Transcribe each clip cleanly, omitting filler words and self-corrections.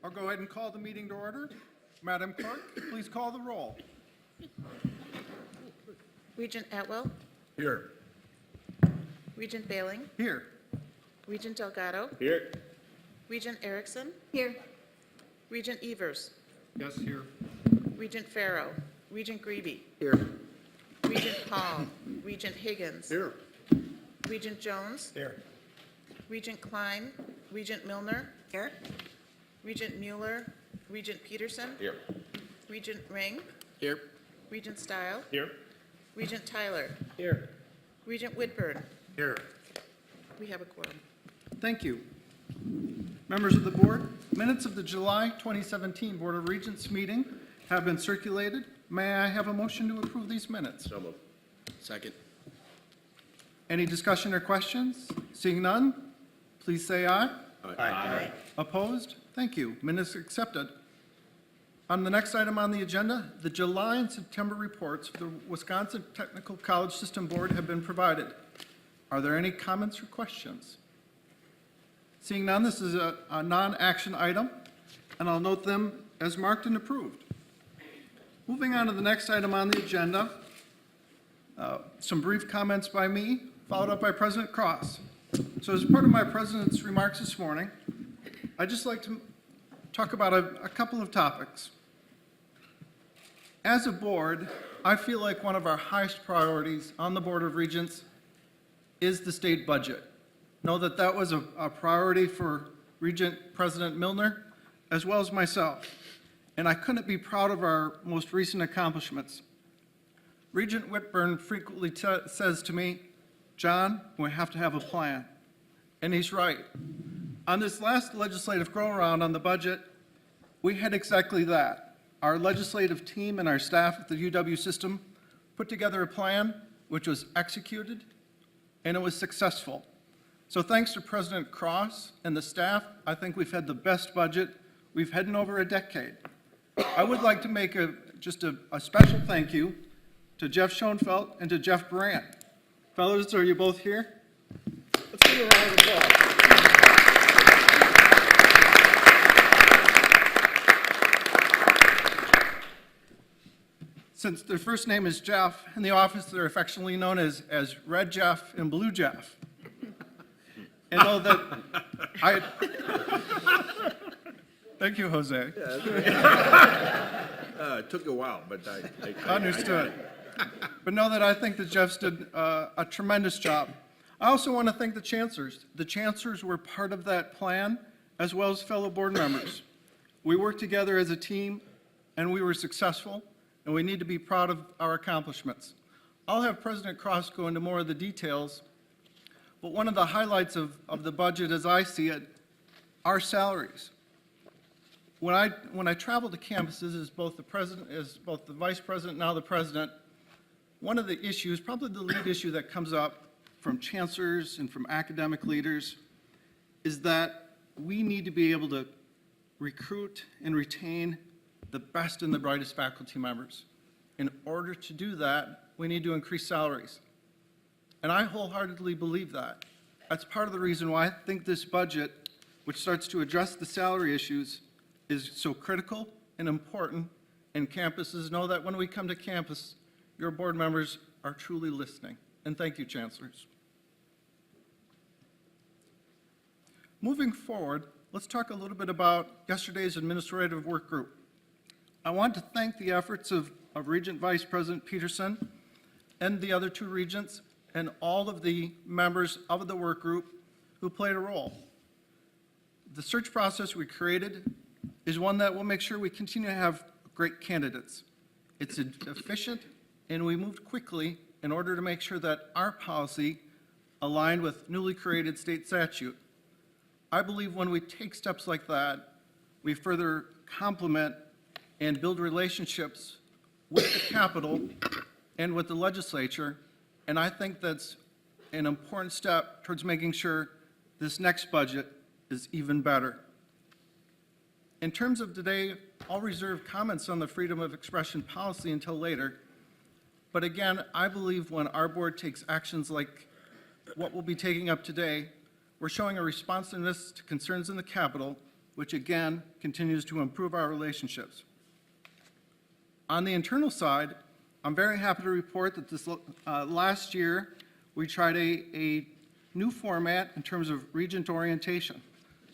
I'll go ahead and call the meeting to order. Madam Clerk, please call the roll. Regent Atwell, Here. Regent Bailing, Here. Regent Delgado, Here. Regent Erickson. Here. Regent Evers, Yes, here. Regent Farrow, Regent Greeby, Here. Regent Hall, Regent Higgins, Here. Regent Jones, Here. Regent Klein, Regent Milner. Here. Regent Mueller, Regent Peterson, Here. Regent Ring, Here. Regent Stile, Here. Regent Tyler, Here. Regent Whitburn. Here. We have a quorum. Thank you. Members of the board, minutes of the July 2017 Board of Regents meeting have been circulated. May I have a motion to approve these minutes? So moved. Second. Any discussion or questions? Seeing none, please say aye. Aye. Opposed? Thank you. Minutes accepted. On the next item on the agenda, the July and September reports for the Wisconsin Technical College System Board have been provided. Are there any comments or questions? Seeing none, this is a non-action item, and I'll note them as marked and approved. Moving on to the next item on the agenda, some brief comments by me, followed up by President Cross. So as part of my president's remarks this morning, I'd just like to talk about a couple of topics. As a board, I feel like one of our highest priorities on the Board of Regents is the state budget. Know that that was a priority for Regent President Milner, as well as myself. And I couldn't be proud of our most recent accomplishments. Regent Whitburn frequently says to me, "John, we have to have a plan." And he's right. On this last legislative go-around on the budget, we had exactly that. Our legislative team and our staff at the UW system put together a plan which was executed, and it was successful. So thanks to President Cross and the staff, I think we've had the best budget we've had in over a decade. I would like to make just a special thank you to Jeff Schoenfeld and to Jeff Brandt. Fellows, are you both here? Let's give you a round of applause. Since their first name is Jeff, in the office they're affectionately known as Red Jeff and Blue Jeff. And though that I, thank you, Jose. It took a while, but I Understood. But know that I think that Jeff's did a tremendous job. I also want to thank the chancellors. The chancellors were part of that plan, as well as fellow board members. We worked together as a team, and we were successful, and we need to be proud of our accomplishments. I'll have President Cross go into more of the details, but one of the highlights of the budget as I see it are salaries. When I travel to campuses as both the vice president, now the president, one of the issues, probably the lead issue that comes up from chancellors and from academic leaders, is that we need to be able to recruit and retain the best and the brightest faculty members. In order to do that, we need to increase salaries. And I wholeheartedly believe that. That's part of the reason why I think this budget, which starts to address the salary issues, is so critical and important, and campuses know that when we come to campus, your board members are truly listening. And thank you, chancellors. Moving forward, let's talk a little bit about yesterday's administrative work group. I want to thank the efforts of Regent Vice President Peterson and the other two regents and all of the members of the work group who played a role. The search process we created is one that will make sure we continue to have great candidates. It's efficient, and we moved quickly in order to make sure that our policy aligned with newly created state statute. I believe when we take steps like that, we further complement and build relationships with the Capitol and with the legislature, and I think that's an important step towards making sure this next budget is even better. In terms of today, I'll reserve comments on the freedom of expression policy until later, but again, I believe when our board takes actions like what we'll be taking up today, we're showing a responsiveness to concerns in the Capitol which again continues to improve our relationships. On the internal side, I'm very happy to report that this last year we tried a new format in terms of regent orientation.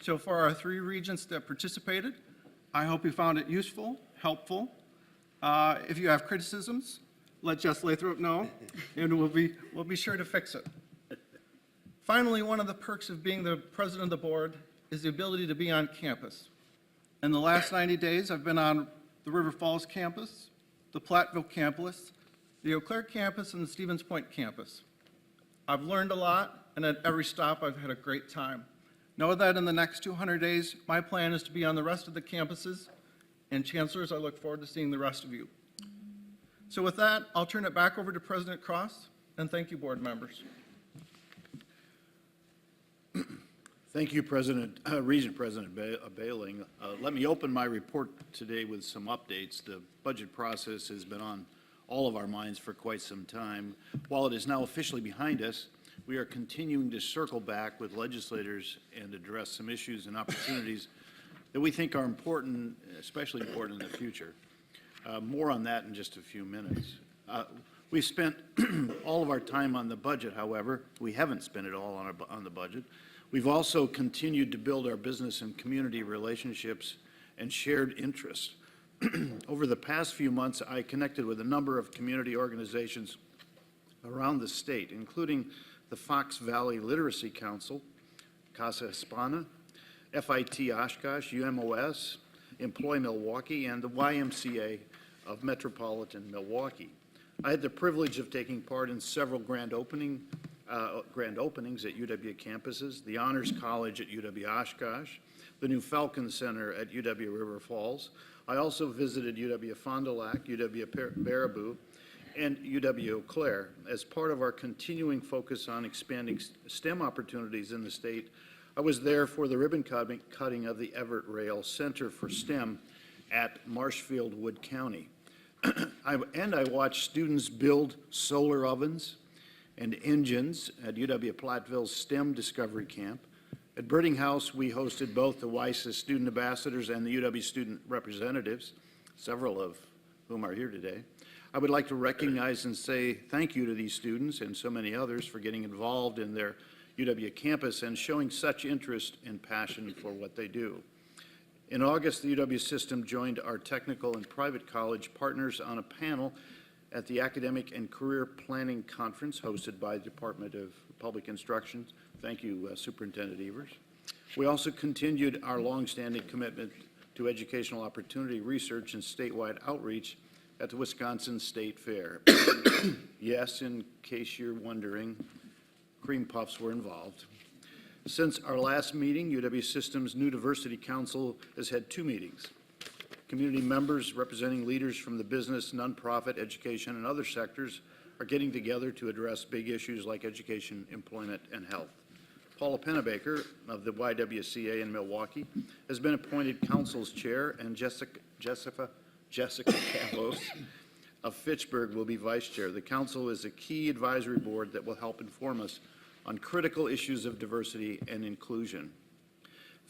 So for our 3 regents that participated, I hope you found it useful, helpful. If you have criticisms, let Jess Lathrop know, and we'll be sure to fix it. Finally, one of the perks of being the president of the board is the ability to be on campus. In the last 90 days, I've been on the River Falls campus, the Platteville campus, the Eau Claire campus, and the Stevens Point campus. I've learned a lot, and at every stop, I've had a great time. Know that in the next 200 days, my plan is to be on the rest of the campuses, and chancellors, I look forward to seeing the rest of you. So with that, I'll turn it back over to President Cross, and thank you, board members. Thank you, Regent President Bailing. Let me open my report today with some updates. The budget process has been on all of our minds for quite some time. While it is now officially behind us, we are continuing to circle back with legislators and address some issues and opportunities that we think are important, especially important in the future. More on that in just a few minutes. We spent all of our time on the budget, however. We haven't spent it all on the budget. We've also continued to build our business and community relationships and shared interests. Over the past few months, I connected with a number of community organizations around the state, including the Fox Valley Literacy Council, Casa Hispana, FIT Oshkosh, UMOS, Employ Milwaukee, and the YMCA of Metropolitan Milwaukee. I had the privilege of taking part in several grand openings at UW campuses, the Honors College at UW-Oshkosh, the new Falcon Center at UW-River Falls. I also visited UW-Fond du Lac, UW-Baraboo, and UW-Eau Claire. As part of our continuing focus on expanding STEM opportunities in the state, I was there for the ribbon cutting of the Everett Rail Center for STEM at Marshfield, Wood County. I watched students build solar ovens and engines at UW-Platteville's STEM Discovery Camp. At Birding House, we hosted both the WISA student ambassadors and the UW student representatives, several of whom are here today. I would like to recognize and say thank you to these students and so many others for getting involved in their UW campus and showing such interest and passion for what they do. In August, the UW system joined our technical and private college partners on a panel at the Academic and Career Planning Conference hosted by the Department of Public Instruction. Thank you, Superintendent Evers. We also continued our longstanding commitment to educational opportunity research and statewide outreach at the Wisconsin State Fair. Yes, in case you're wondering, cream puffs were involved. Since our last meeting, UW System's new Diversity Council has had 2 meetings. Community members representing leaders from the business, nonprofit, education, and other sectors are getting together to address big issues like education, employment, and health. Paula Pennebaker of the YWCA in Milwaukee has been appointed council's chair, and Jessica Cavos of Fitchburg will be vice chair. The council is a key advisory board that will help inform us on critical issues of diversity and inclusion.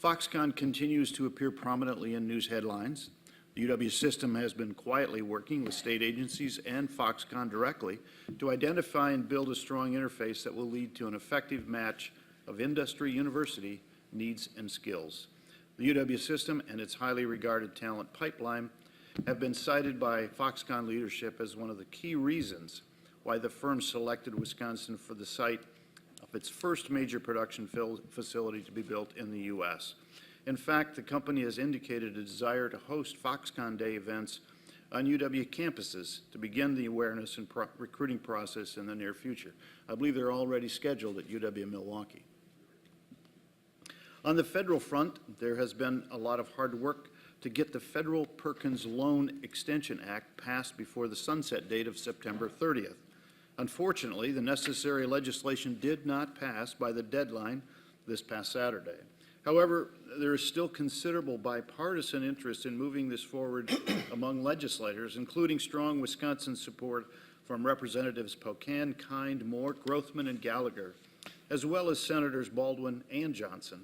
Foxconn continues to appear prominently in news headlines. The UW system has been quietly working with state agencies and Foxconn directly to identify and build a strong interface that will lead to an effective match of industry university needs and skills. The UW system and its highly regarded talent pipeline have been cited by Foxconn leadership as one of the key reasons why the firm selected Wisconsin for the site of its first major production facility to be built in the U.S. In fact, the company has indicated a desire to host Foxconn Day events on UW campuses to begin the awareness and recruiting process in the near future. I believe they're already scheduled at UW-Milwaukee. On the federal front, there has been a lot of hard work to get the Federal Perkins Loan Extension Act passed before the sunset date of September 30th. Unfortunately, the necessary legislation did not pass by the deadline this past Saturday. However, there is still considerable bipartisan interest in moving this forward among legislators, including strong Wisconsin support from Representatives Pocan, Kind, Moore, Grothman, and Gallagher, as well as Senators Baldwin and Johnson.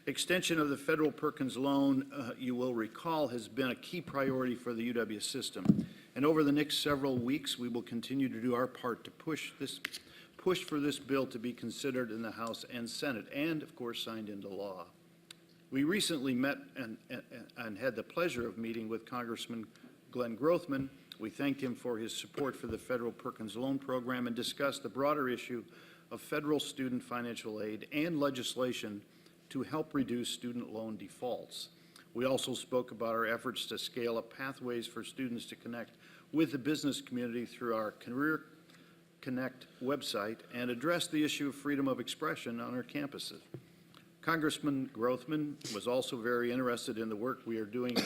Extension of the federal Perkins loan, you will recall, has been a key priority for the UW system. And over the next several weeks, we will continue to do our part to push for this bill to be considered in the House and Senate, and of course signed into law. We recently met and had the pleasure of meeting with Congressman Glenn Grothman. We thanked him for his support for the federal Perkins loan program and discussed the broader issue of federal student financial aid and legislation to help reduce student loan defaults. We also spoke about our efforts to scale up pathways for students to connect with the business community through our Career Connect website and address the issue of freedom of expression on our campuses. Congressman Grothman was also very interested in the work we are doing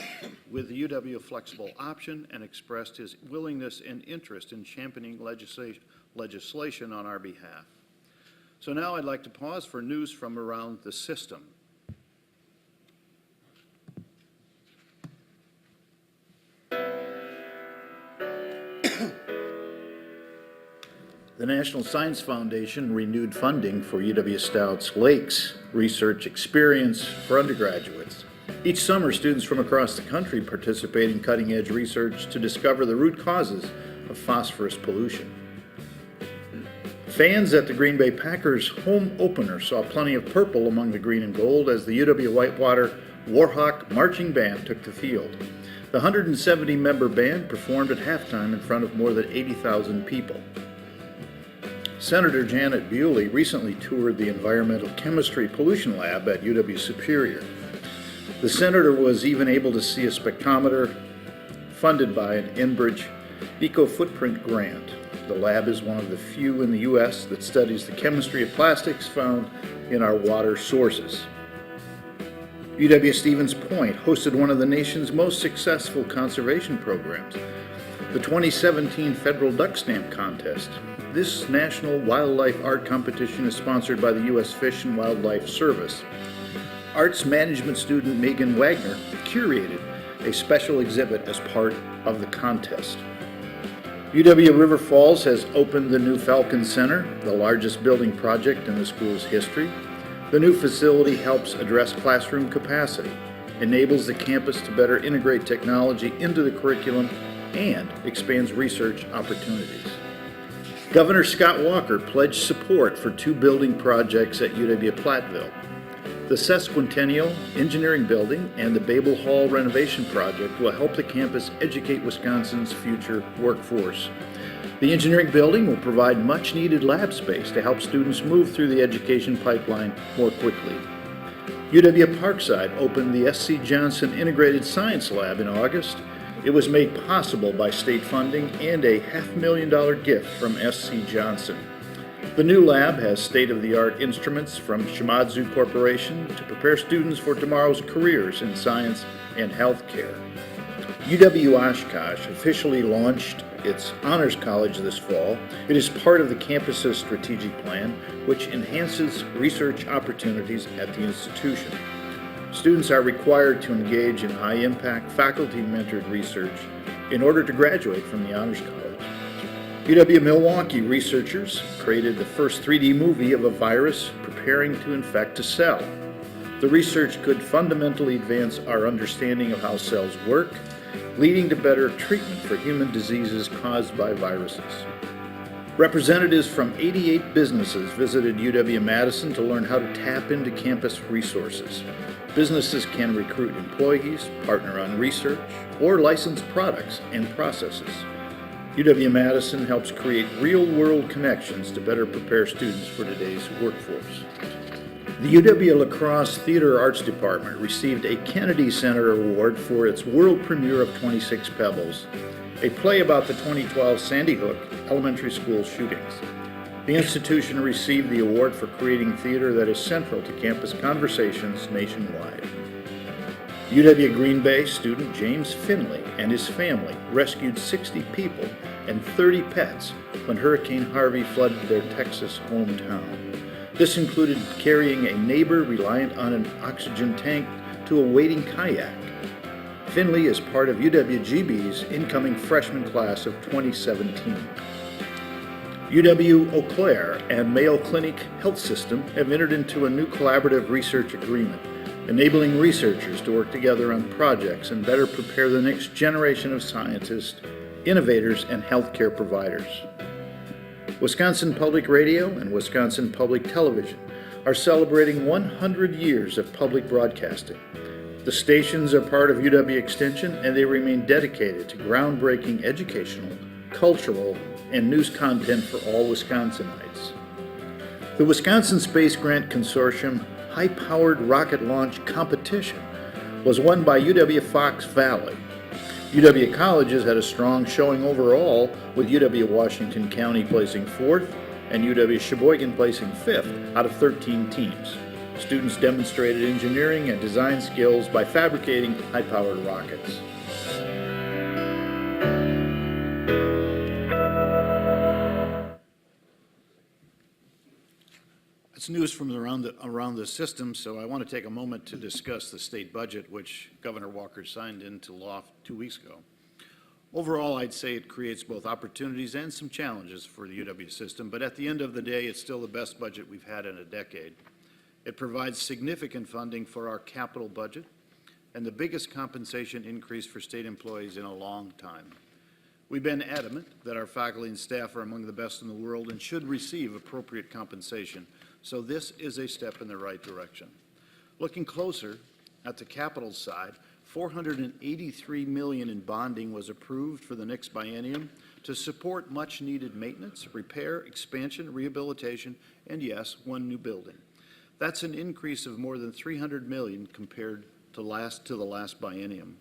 with the UW Flexible Option and expressed his willingness and interest in championing legislation on our behalf. So now I'd like to pause for news from around the system. The National Science Foundation renewed funding for UW-Stout's Lakes Research Experience for undergraduates. Each summer, students from across the country participate in cutting-edge research to discover the root causes of phosphorus pollution. Fans at the Green Bay Packers home opener saw plenty of purple among the green and gold as the UW Whitewater Warhawk Marching Band took the field. The 170-member band performed at halftime in front of more than 80,000 people. Senator Janet Bewley recently toured the Environmental Chemistry Pollution Lab at UW-Superior. The senator was even able to see a spectrometer funded by an Enbridge Eco-Footprint grant. The lab is one of the few in the U.S. that studies the chemistry of plastics found in our water sources. UW-Stevens Point hosted one of the nation's most successful conservation programs, the 2017 Federal Duck Stamp Contest. This national wildlife art competition is sponsored by the U.S. Fish and Wildlife Service. Arts management student Megan Wagner curated a special exhibit as part of the contest. UW River Falls has opened the new Falcon Center, the largest building project in the school's history. The new facility helps address classroom capacity, enables the campus to better integrate technology into the curriculum, and expands research opportunities. Governor Scott Walker pledged support for 2 building projects at UW-Platteville. The Sesquicentennial Engineering Building and the Babel Hall renovation project will help the campus educate Wisconsin's future workforce. The engineering building will provide much-needed lab space to help students move through the education pipeline more quickly. UW-Parkside opened the S.C. Johnson Integrated Science Lab in August. It was made possible by state funding and a $500,000 gift from S.C. Johnson. The new lab has state-of-the-art instruments from Shimadzu Corporation to prepare students for tomorrow's careers in science and healthcare. UW-Oshkosh officially launched its Honors College this fall. It is part of the campus's strategic plan, which enhances research opportunities at the institution. Students are required to engage in high-impact, faculty-mentored research in order to graduate from the Honors College. UW-Milwaukee researchers created the first 3D movie of a virus preparing to infect a cell. The research could fundamentally advance our understanding of how cells work, leading to better treatment for human diseases caused by viruses. Representatives from 88 businesses visited UW-Madison to learn how to tap into campus resources. Businesses can recruit employees, partner on research, or license products and processes. UW-Madison helps create real-world connections to better prepare students for today's workforce. The UW La Crosse Theater Arts Department received a Kennedy Center Award for its world premiere of 26 Pebbles, a play about the 2012 Sandy Hook elementary school shootings. The institution received the award for creating theater that is central to campus conversations nationwide. UW Green Bay student James Finley and his family rescued 60 people and 30 pets when Hurricane Harvey flooded their Texas hometown. This included carrying a neighbor reliant on an oxygen tank to a waiting kayak. Finley is part of UW-GB's incoming freshman class of 2017. UW-Eau Claire and Mayo Clinic Health System have entered into a new collaborative research agreement enabling researchers to work together on projects and better prepare the next generation of scientists, innovators, and healthcare providers. Wisconsin Public Radio and Wisconsin Public Television are celebrating 100 years of public broadcasting. The stations are part of UW Extension, and they remain dedicated to groundbreaking educational, cultural, and news content for all Wisconsinites. The Wisconsin Space Grant Consortium High-Powered Rocket Launch Competition was won by UW-Fox Valley. UW colleges had a strong showing overall, with UW-Washington County placing 4th and UW-Sheboygan placing 5th out of 13 teams. Students demonstrated engineering and design skills by fabricating high-powered rockets. It's news from around the system, so I want to take a moment to discuss the state budget, which Governor Walker signed into law 2 weeks ago. Overall, I'd say it creates both opportunities and some challenges for the UW system, but at the end of the day, it's still the best budget we've had in a decade. It provides significant funding for our capital budget and the biggest compensation increase for state employees in a long time. We've been adamant that our faculty and staff are among the best in the world and should receive appropriate compensation, so this is a step in the right direction. Looking closer at the capital side, $483 million in bonding was approved for the next biennium to support much-needed maintenance, repair, expansion, rehabilitation, and yes, one new building. That's an increase of more than $300 million compared to the last biennium.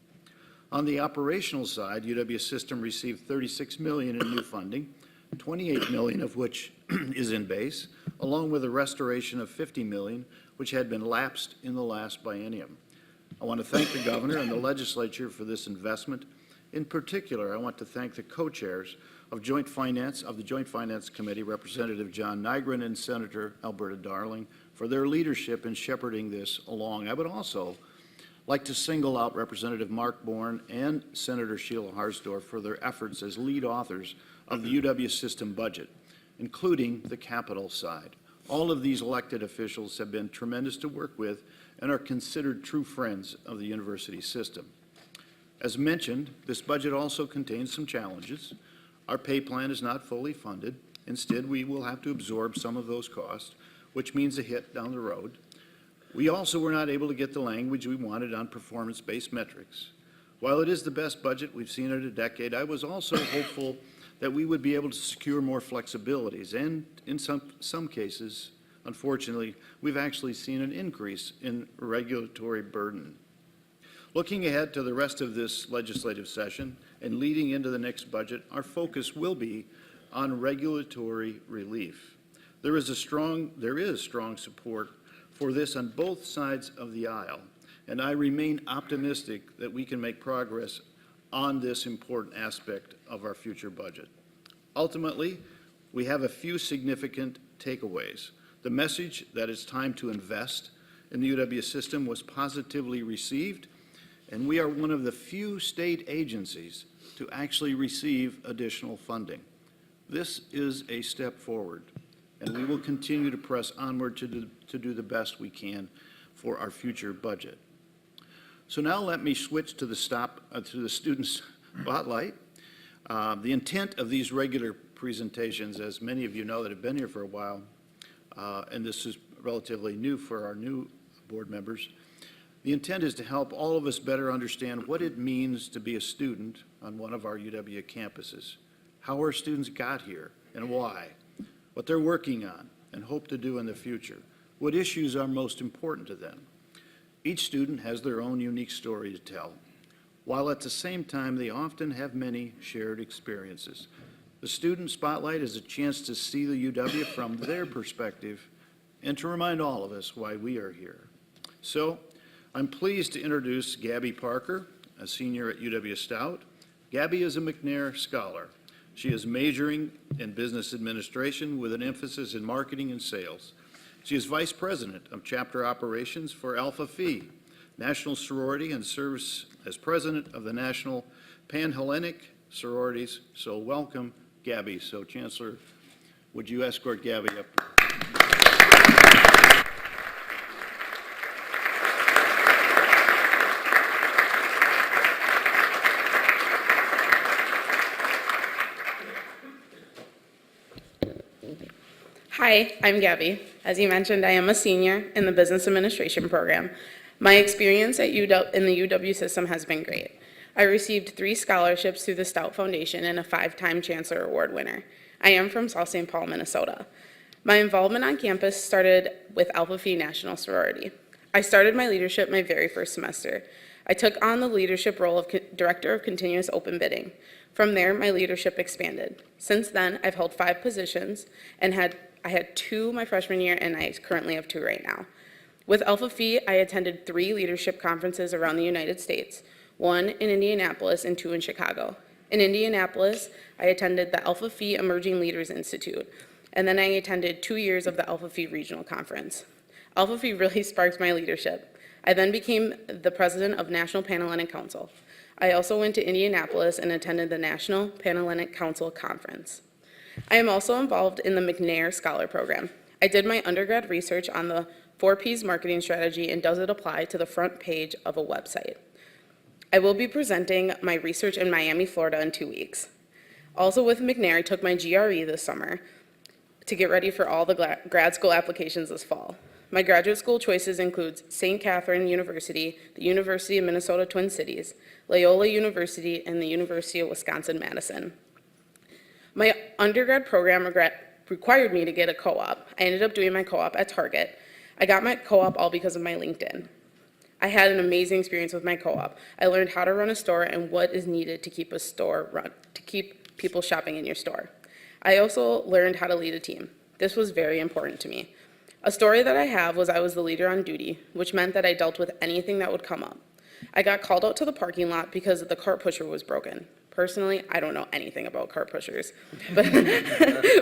On the operational side, UW System received $36 million in new funding, $28 million of which is in base, along with a restoration of $50 million, which had been lapsed in the last biennium. I want to thank the governor and the legislature for this investment. In particular, I want to thank the co-chairs of the Joint Finance Committee, Representative John Nygren and Senator Alberta Darling, for their leadership in shepherding this along. I would also like to single out Representative Mark Bourne and Senator Sheila Harsdorf for their efforts as lead authors of the UW system budget, including the capital side. All of these elected officials have been tremendous to work with and are considered true friends of the university system. As mentioned, this budget also contains some challenges. Our pay plan is not fully funded. Instead, we will have to absorb some of those costs, which means a hit down the road. We also were not able to get the language we wanted on performance-based metrics. While it is the best budget we've seen in a decade, I was also hopeful that we would be able to secure more flexibilities, and in some cases, unfortunately, we've actually seen an increase in regulatory burden. Looking ahead to the rest of this legislative session and leading into the next budget, our focus will be on regulatory relief. There is strong support for this on both sides of the aisle, and I remain optimistic that we can make progress on this important aspect of our future budget. Ultimately, we have a few significant takeaways. The message that it's time to invest in the UW system was positively received, and we are one of the few state agencies to actually receive additional funding. This is a step forward, and we will continue to press onward to do the best we can for our future budget. So now let me switch to the student spotlight. The intent of these regular presentations, as many of you know that have been here for a while, and this is relatively new for our new board members, the intent is to help all of us better understand what it means to be a student on one of our UW campuses, how our students got here and why, what they're working on and hope to do in the future, what issues are most important to them. Each student has their own unique story to tell, while at the same time they often have many shared experiences. The Student Spotlight is a chance to see the UW from their perspective and to remind all of us why we are here. So I'm pleased to introduce Gabby Parker, a senior at UW-Stout. Gabby is a McNair Scholar. She is majoring in business administration with an emphasis in marketing and sales. She is vice president of chapter operations for Alpha Phi National Sorority and serves as president of the National Pan-Hellenic Sororities. So welcome, Gabby. So Chancellor, would you escort Gabby up? Hi, I'm Gabby. As you mentioned, I am a senior in the Business Administration program. My experience at in the UW system has been great. I received 3 scholarships through the Stout Foundation and a 5-time Chancellor Award winner. I am from South St. Paul, Minnesota. My involvement on campus started with Alpha Phi National Sorority. I started my leadership my very first semester. I took on the leadership role of Director of Continuous Open Bidding. From there, my leadership expanded. Since then, I've held 5 positions and I had 2 my freshman year, and I currently have 2 right now. With Alpha Phi, I attended 3 leadership conferences around the United States, 1 in Indianapolis and 2 in Chicago. In Indianapolis, I attended the Alpha Phi Emerging Leaders Institute, and then I attended 2 years of the Alpha Phi Regional Conference. Alpha Phi really sparked my leadership. I then became the president of National Panhellenic Council. I also went to Indianapolis and attended the National Panhellenic Council Conference. I am also involved in the McNair Scholar Program. I did my undergrad research on the 4Ps marketing strategy and does it apply to the front page of a website. I will be presenting my research in Miami, Florida in 2 weeks. Also with McNair, I took my GRE this summer to get ready for all the grad school applications this fall. My graduate school choices include St. Catherine University, the University of Minnesota Twin Cities, Loyola University, and the University of Wisconsin-Madison. My undergrad program required me to get a co-op. I ended up doing my co-op at Target. I got my co-op all because of my LinkedIn. I had an amazing experience with my co-op. I learned how to run a store and what is needed to keep a store run, to keep people shopping in your store. I also learned how to lead a team. This was very important to me. A story that I have was I was the leader on duty, which meant that I dealt with anything that would come up. I got called out to the parking lot because the cart pusher was broken. Personally, I don't know anything about cart pushers, but,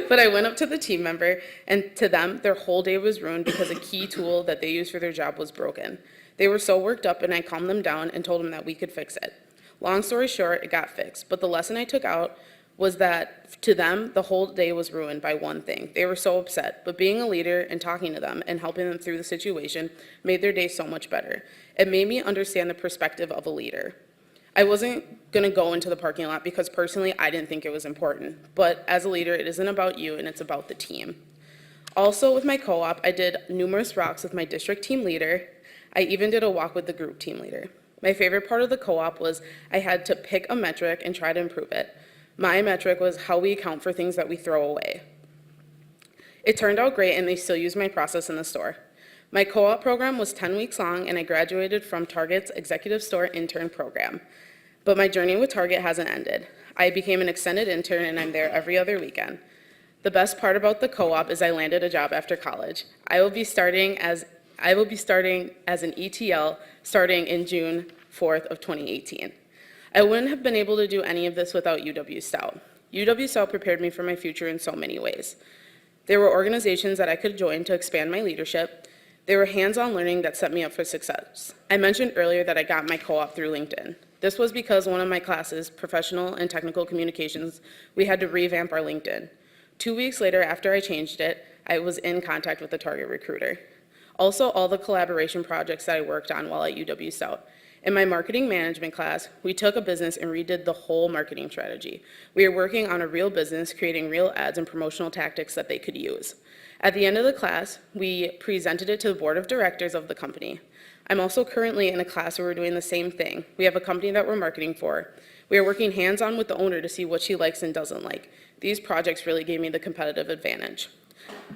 but I went up to the team member, and to them, their whole day was ruined because a key tool that they used for their job was broken. They were so worked up, and I calmed them down and told them that we could fix it. Long story short, it got fixed, but the lesson I took out was that to them, the whole day was ruined by one thing. They were so upset, but being a leader and talking to them and helping them through the situation made their day so much better. It made me understand the perspective of a leader. I wasn't gonna go into the parking lot because personally, I didn't think it was important. But as a leader, it isn't about you and it's about the team. Also with my co-op, I did numerous walks with my district team leader. I even did a walk with the group team leader. My favorite part of the co-op was I had to pick a metric and try to improve it. My metric was how we account for things that we throw away. It turned out great, and they still use my process in the store. My co-op program was 10 weeks long, and I graduated from Target's Executive Store Intern Program. But my journey with Target hasn't ended. I became an extended intern, and I'm there every other weekend. The best part about the co-op is I landed a job after college. I will be starting as an ETL starting in June 4th of 2018. I wouldn't have been able to do any of this without UW-Stout. UW-Stout prepared me for my future in so many ways. There were organizations that I could join to expand my leadership. There were hands-on learning that set me up for success. I mentioned earlier that I got my co-op through LinkedIn. This was because one of my classes, Professional and Technical Communications, we had to revamp our LinkedIn. 2 weeks later, after I changed it, I was in contact with the Target recruiter. Also, all the collaboration projects that I worked on while at UW-Stout. In my marketing management class, we took a business and redid the whole marketing strategy. We are working on a real business, creating real ads and promotional tactics that they could use. At the end of the class, we presented it to the board of directors of the company. I'm also currently in a class where we're doing the same thing. We have a company that we're marketing for. We are working hands-on with the owner to see what she likes and doesn't like. These projects really gave me the competitive advantage.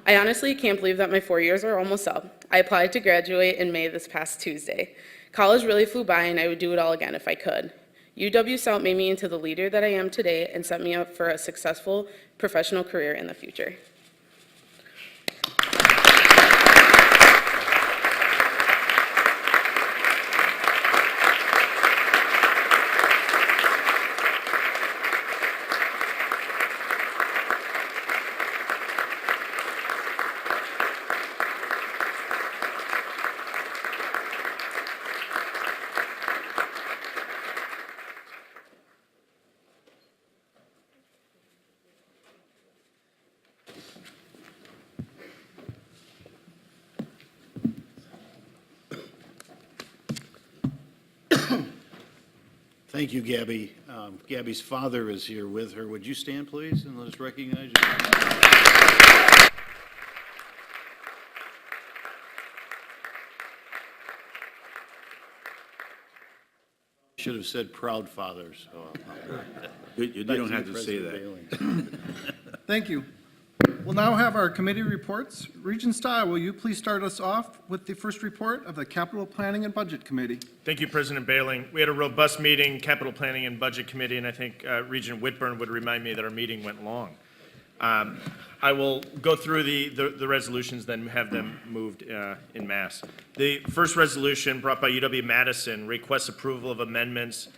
I honestly can't believe that my 4 years are almost up. I applied to graduate in May this past Tuesday. College really flew by, and I would do it all again if I could. UW-Stout made me into the leader that I am today and set me up for a successful professional career in the future. Thank you, Gabby. Gabby's father is here with her. Would you stand, please, and let us recognize you? Should have said proud fathers. You don't have to say that. Thank you. We'll now have our committee reports. Regent Style, will you please start us off with the first report of the Capital Planning and Budget Committee? Thank you, President Bailing. We had a robust meeting, Capital Planning and Budget Committee, and I think Regent Whitburn would remind me that our meeting went long. I will go through the resolutions, then have them moved in mass. The first resolution brought by UW-Madison requests approval of amendments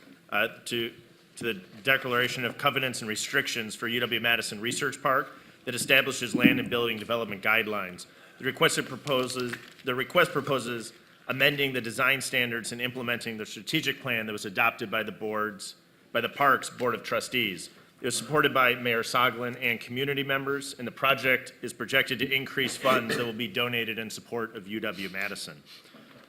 to the Declaration of Covenants and Restrictions for UW-Madison Research Park that establishes land and building development guidelines. The request proposes amending the design standards and implementing the strategic plan that was adopted by the Parks Board of Trustees. It was supported by Mayor Soglin and community members, and the project is projected to increase funds that will be donated in support of UW-Madison.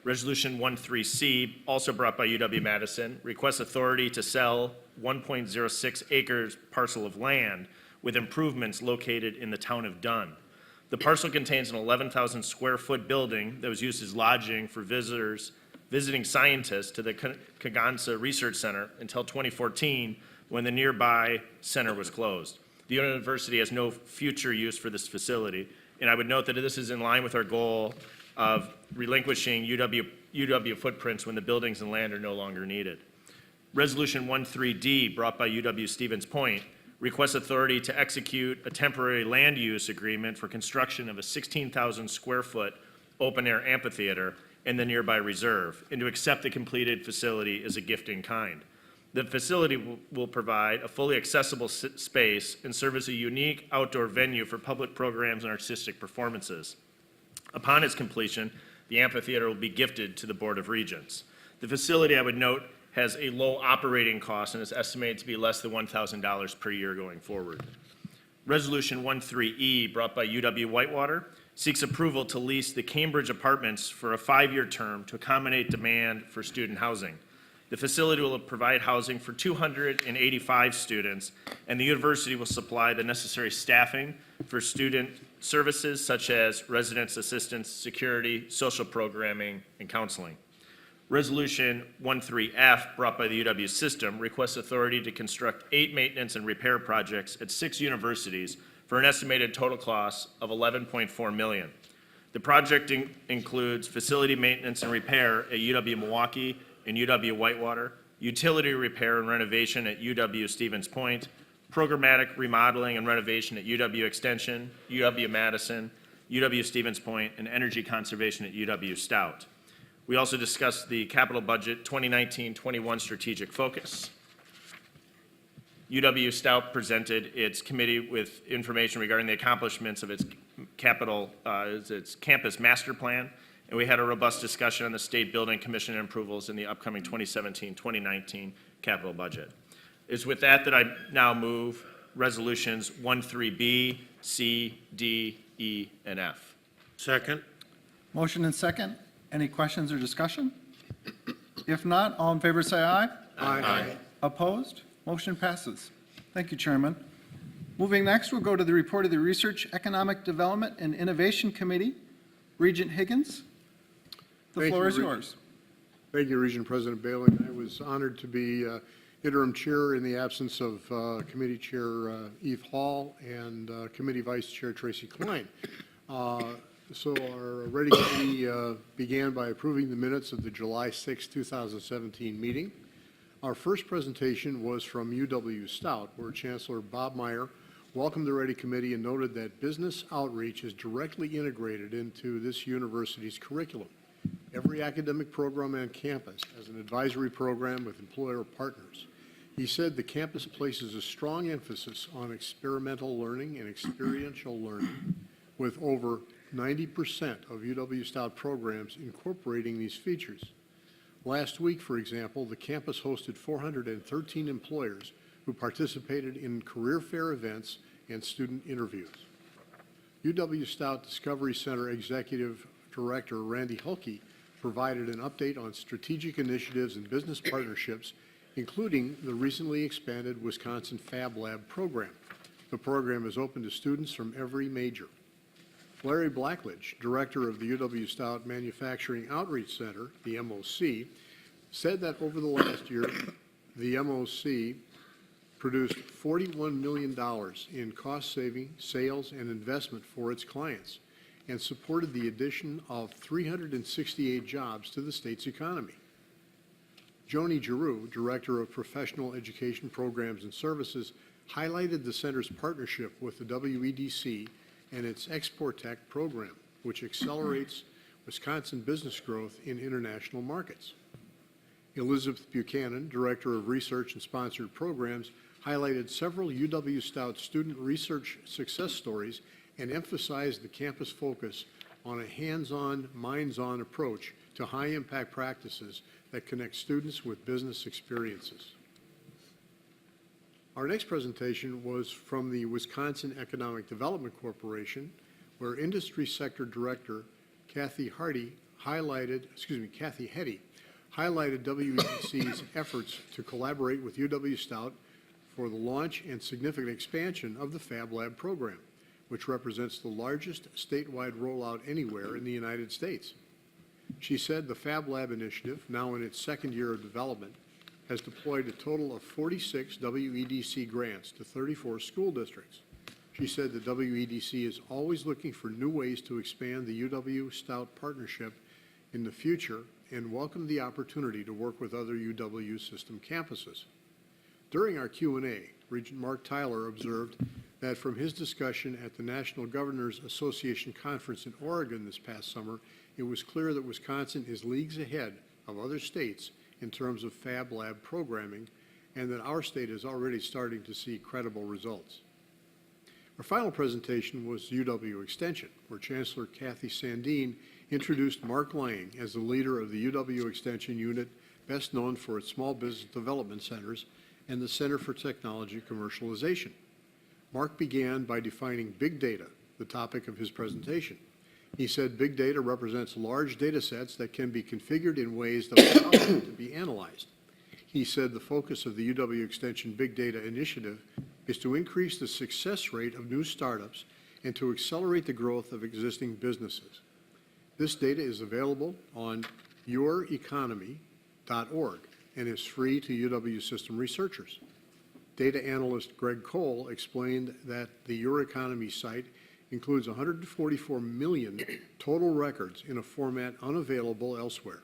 Resolution 13C, also brought by UW-Madison, requests authority to sell 1.06 acres parcel of land with improvements located in the town of Dunn. The parcel contains an 11,000 square foot building that was used as lodging for visiting scientists to the Kagansa Research Center until 2014, when the nearby center was closed. The university has no future use for this facility, and I would note that this is in line with our goal of relinquishing UW footprints when the buildings and land are no longer needed. Resolution 13D, brought by UW-Stevens Point, requests authority to execute a temporary land use agreement for construction of a 16,000 square foot open-air amphitheater in the nearby reserve, and to accept the completed facility as a gift in kind. The facility will provide a fully accessible space and serve as a unique outdoor venue for public programs and artistic performances. Upon its completion, the amphitheater will be gifted to the Board of Regents. The facility, I would note, has a low operating cost and is estimated to be less than $1,000 per year going forward. Resolution 13E, brought by UW-Whitewater, seeks approval to lease the Cambridge Apartments for a 5-year term to accommodate demand for student housing. The facility will provide housing for 285 students, and the university will supply the necessary staffing for student services such as residence assistance, security, social programming, and counseling. Resolution 13F, brought by the UW system, requests authority to construct 8 maintenance and repair projects at 6 universities for an estimated total cost of $11.4 million. The project includes facility maintenance and repair at UW-Milwaukee and UW-Whitewater, utility repair and renovation at UW-Stevens Point, programmatic remodeling and renovation at UW-Extension, UW-Madison, UW-Stevens Point, and energy conservation at UW-Stout. We also discussed the capital budget 2019-21 strategic focus. UW-Stout presented its committee with information regarding the accomplishments of its campus master plan, and we had a robust discussion on the state building commission approvals in the upcoming 2017-2019 capital budget. It's with that I now move resolutions 13B, C, D, E, and F. Second? Motion and second. Any questions or discussion? If not, all in favor say aye. Aye. Opposed? Motion passes. Thank you, Chairman. Moving next, we'll go to the report of the Research, Economic Development, and Innovation Committee. Regent Higgins, the Thank floor you, is yours. Thank you, Regent President Bailing. I was honored to be interim chair in the absence of Committee Chair Eve Hall and Committee Vice Chair Tracy Klein. So our Ready Committee began by approving the minutes of the July 6, 2017 meeting. Our first presentation was from UW-Stout, where Chancellor Bob Meyer welcomed the Ready Committee and noted that business outreach is directly integrated into this university's curriculum. Every academic program on campus has an advisory program with employer partners. He said the campus places a strong emphasis on experimental learning and experiential learning, with over 90% of UW-Stout programs incorporating these features. Last week, for example, the campus hosted 413 employers who participated in career fair events and student interviews. UW-Stout Discovery Center Executive Director Randy Hulke provided an update on strategic initiatives and business partnerships, including the recently expanded Wisconsin Fab Lab program. The program is open to students from every major. Larry Blackledge, director of the UW-Stout Manufacturing Outreach Center, the MOC, said that over the last year, the MOC produced $41 million in cost-saving, sales, and investment for its clients, and supported the addition of 368 jobs to the state's economy. Joni Giroux, Director of Professional Education Programs and Services, highlighted the center's partnership with the WEDC and its Export Tech program, which accelerates Wisconsin business growth in international markets. Elizabeth Buchanan, Director of Research and Sponsored Programs, highlighted several UW-Stout student research success stories and emphasized the campus focus on a hands-on, minds-on approach to high-impact practices that connect students with business experiences. Our next presentation was from the Wisconsin Economic Development Corporation, where Industry Sector Director Kathy Heddy highlighted WEDC's efforts to collaborate with UW-Stout for the launch and significant expansion of the Fab Lab program, which represents the largest statewide rollout anywhere in the United States. She said the Fab Lab initiative, now in its second year of development, has deployed a total of 46 WEDC grants to 34 school districts. She said the WEDC is always looking for new ways to expand the UW-Stout partnership in the future and welcomed the opportunity to work with other UW system campuses. During our Q&A, Regent Mark Tyler observed that from his discussion at the National Governors Association Conference in Oregon this past summer, it was clear that Wisconsin is leagues ahead of other states in terms of Fab Lab programming, and that our state is already starting to see credible results. Our final presentation was UW Extension, where Chancellor Kathy Sandeen introduced Mark Lang as the leader of the UW Extension unit, best known for its small business development centers and the Center for Technology Commercialization. Mark began by defining big data, the topic of his presentation. He said big data represents large data sets that can be configured in ways that allow them to be analyzed. He said the focus of the UW Extension Big Data Initiative is to increase the success rate of new startups and to accelerate the growth of existing businesses. This data is available on youreconomy.org and is free to UW system researchers. Data analyst Greg Cole explained that the Your Economy site includes 144 million total records in a format unavailable elsewhere.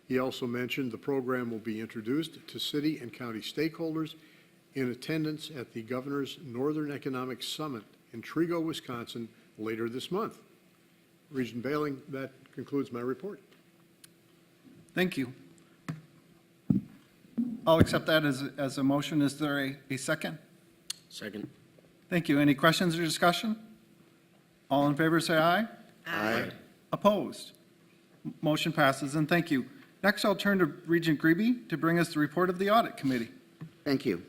He also mentioned the program will be introduced to city and county stakeholders in attendance at the Governor's Northern Economic Summit in Trego, Wisconsin, later this month. Regent Bailing, that concludes my report. Thank you. I'll accept that as a motion. Is there a second? Second. Thank you. Any questions or discussion? All in favor, say aye. Aye. Opposed? Motion passes, and thank you. Next, I'll turn to Regent Grebe to bring us the report of the Audit Committee. Thank you.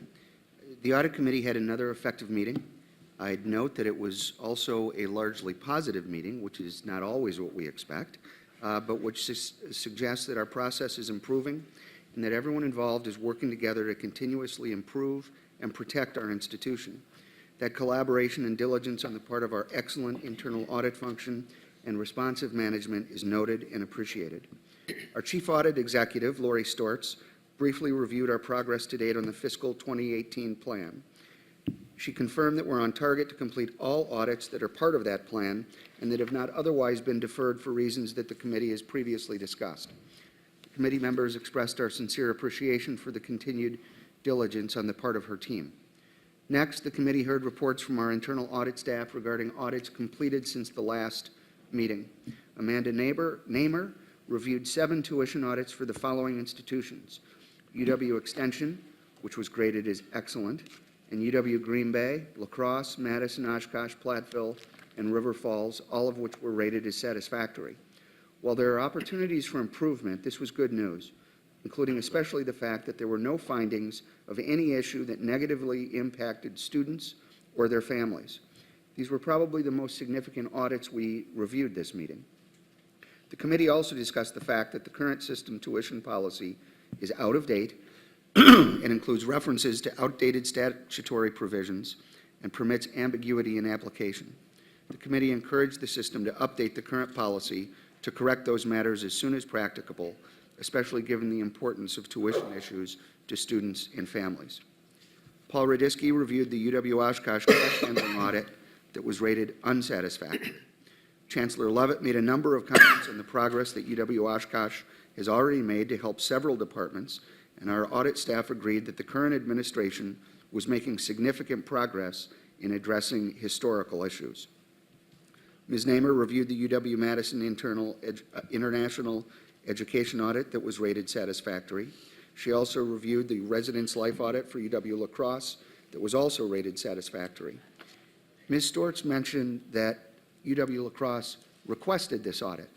The Audit Committee had another effective meeting. I'd note that it was also a largely positive meeting, which is not always what we expect, but which suggests that our process is improving and that everyone involved is working together to continuously improve and protect our institution. That collaboration and diligence on the part of our excellent internal audit function and responsive management is noted and appreciated. Our Chief Audit Executive, Lori Stortz, briefly reviewed our progress to date on the fiscal 2018 plan. She confirmed that we're on target to complete all audits that are part of that plan and that have not otherwise been deferred for reasons that the committee has previously discussed. The committee members expressed our sincere appreciation for the continued diligence on the part of her team. Next, the committee heard reports from our internal audit staff regarding audits completed since the last meeting. Amanda Namer reviewed 7 tuition audits for the following institutions: UW Extension, which was graded as excellent, and UW Green Bay, La Crosse, Madison, Oshkosh, Platteville, and River Falls, all of which were rated as satisfactory. While there are opportunities for improvement, this was good news, including especially the fact that there were no findings of any issue that negatively impacted students or their families. These were probably the most significant audits we reviewed this meeting. The committee also discussed the fact that the current system tuition policy is out of date and includes references to outdated statutory provisions and permits ambiguity in application. The committee encouraged the system to update the current policy to correct those matters as soon as practicable, especially given the importance of tuition issues to students and families. Paul Radisky reviewed the UW-Oshkosh cash handling audit that was rated unsatisfactory. Chancellor Levitt made a number of comments on the progress that UW-Oshkosh has already made to help several departments, and our audit staff agreed that the current administration was making significant progress in addressing historical issues. Ms. Namer reviewed the UW-Madison International Education audit that was rated satisfactory. She also reviewed the Residence Life audit for UW-La Crosse that was also rated satisfactory. Ms. Stortz mentioned that UW-La Crosse requested this audit.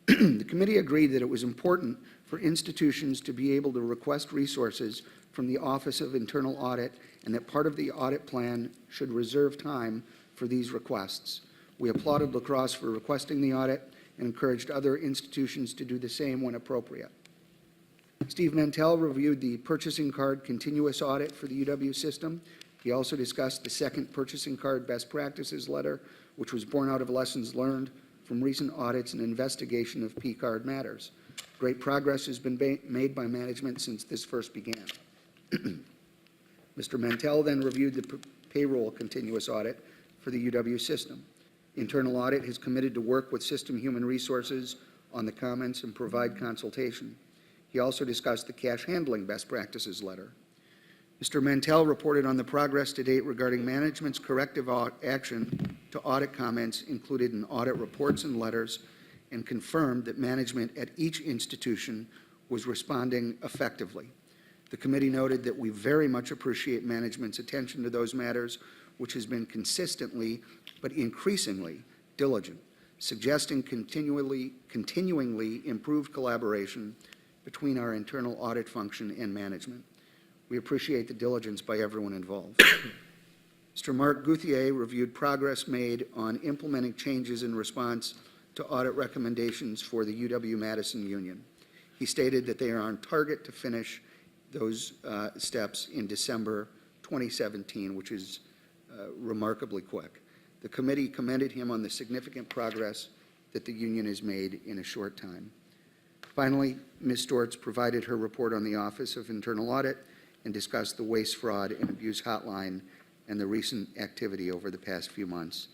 The committee agreed that it was important for institutions to be able to request resources from the Office of Internal Audit and that part of the audit plan should reserve time for these requests. We applauded La Crosse for requesting the audit and encouraged other institutions to do the same when appropriate. Steve Mantell reviewed the purchasing card continuous audit for the UW system. He also discussed the second purchasing card best practices letter, which was born out of lessons learned from recent audits and investigation of P-card matters. Great progress has been made by management since this first began. Mr. Mantell then reviewed the payroll continuous audit for the UW system. Internal Audit has committed to work with System Human Resources on the comments and provide consultation. He also discussed the cash handling best practices letter. Mr. Mantell reported on the progress to date regarding management's corrective action to audit comments included in audit reports and letters, and confirmed that management at each institution was responding effectively. The committee noted that we very much appreciate management's attention to those matters, which has been consistently but increasingly diligent, suggesting continuingly improved collaboration between our internal audit function and management. We appreciate the diligence by everyone involved. Mr. Mark Gouthier reviewed progress made on implementing changes in response to audit recommendations for the UW-Madison Union. He stated that they are on target to finish those steps in December 2017, which is remarkably quick. The committee commended him on the significant progress that the union has made in a short time. Finally, Ms. Stortz provided her report on the Office of Internal Audit and discussed the Waste, Fraud, and Abuse Hotline and the recent activity over the past few months.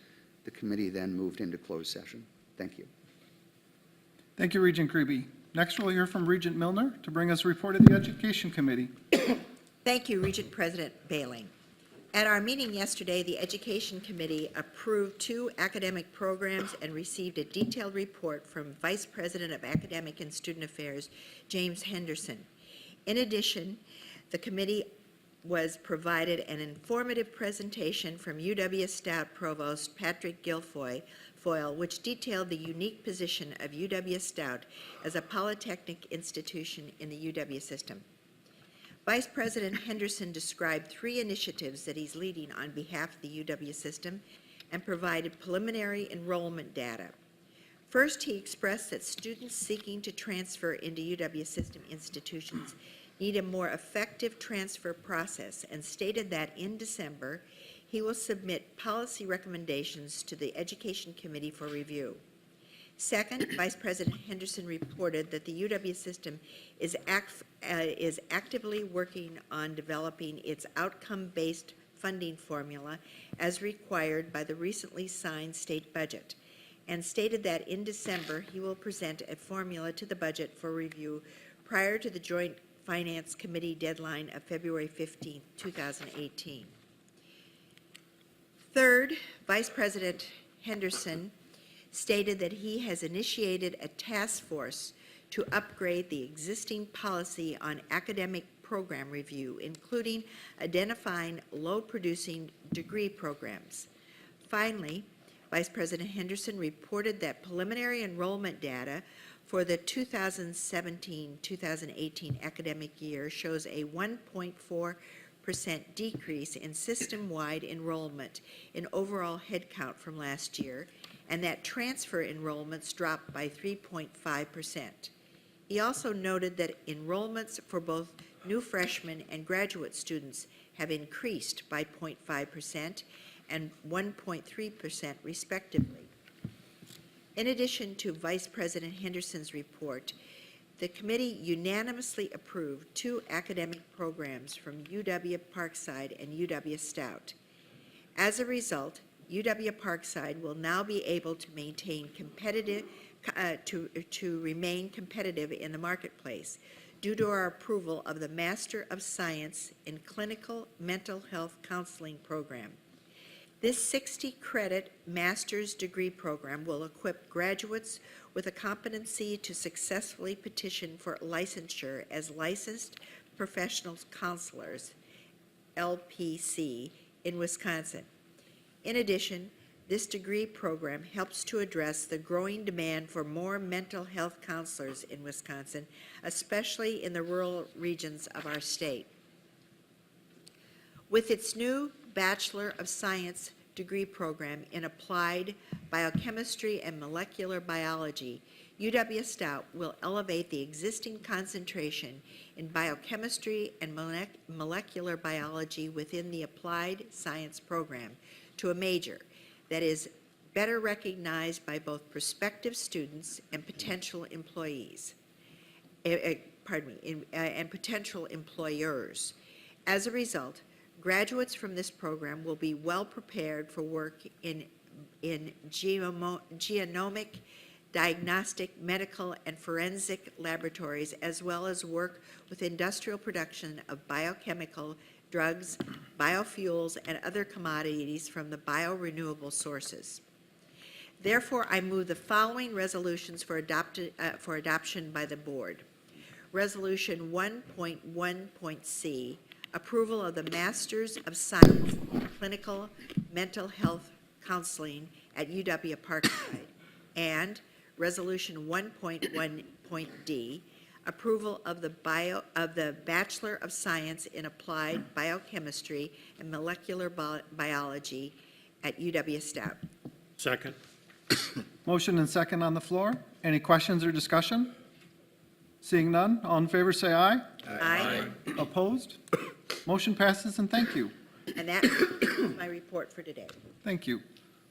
The committee then moved into closed session. Thank you. Thank you, Regent Greeby. Next, we'll hear from Regent Milner to bring us a report of the Education Committee. Thank you, Regent President Bailing. At our meeting yesterday, the Education Committee approved 2 academic programs and received a detailed report from Vice President of Academic and Student Affairs, James Henderson. In addition, the committee was provided an informative presentation from UW-Stout Provost Patrick Guilfoyle, which detailed the unique position of UW-Stout as a polytechnic institution in the UW system. Vice President Henderson described 3 initiatives that he's leading on behalf of the UW system and provided preliminary enrollment data. First, he expressed that students seeking to transfer into UW system institutions need a more effective transfer process and stated that in December, he will submit policy recommendations to the Education Committee for review. Second, Vice President Henderson reported that the UW system is actively working on developing its outcome-based funding formula as required by the recently signed state budget, and stated that in December he will present a formula to the budget for review prior to the Joint Finance Committee deadline of February 15, 2018. Third, Vice President Henderson stated that he has initiated a task force to upgrade the existing policy on academic program review, including identifying low-producing degree programs. Finally, Vice President Henderson reported that preliminary enrollment data for the 2017-2018 academic year shows a 1.4% decrease in system-wide enrollment in overall headcount from last year, and that transfer enrollments dropped by 3.5%. He also noted that enrollments for both new freshmen and graduate students have increased by 0.5% and 1.3% respectively. In addition to Vice President Henderson's report, the committee unanimously approved 2 academic programs from UW-Parkside and UW-Stout. As a result, UW-Parkside will now be able to maintain competitive, to remain competitive in the marketplace due to our approval of the Master of Science in Clinical Mental Health Counseling program. This 60-credit master's degree program will equip graduates with a competency to successfully petition for licensure as licensed professional counselors, LPC, in Wisconsin. In addition, this degree program helps to address the growing demand for more mental health counselors in Wisconsin, especially in the rural regions of our state. With its new Bachelor of Science degree program in Applied Biochemistry and Molecular Biology, UW-Stout will elevate the existing concentration in biochemistry and molecular biology within the Applied Science program to a major that is better recognized by both prospective students and potential employees, and potential employers. As a result, graduates from this program will be well prepared for work in genomic, diagnostic, medical, and forensic laboratories, as well as work with industrial production of biochemical drugs, biofuels, and other commodities from the biorenewable sources. Therefore, I move the following resolutions for adoption by the board. Resolution 1.1.c, approval of the Masters of Science in Clinical Mental Health Counseling at UW-Parkside, and Resolution 1.1.d, approval of the Bachelor of Science in Applied Biochemistry and Molecular Biology at UW-Stout. Second. Motion and second on the floor. Any questions or discussion? Seeing none, all in favor say aye. Aye. Opposed? Motion passes, and thank you. And that is my report for today. Thank you.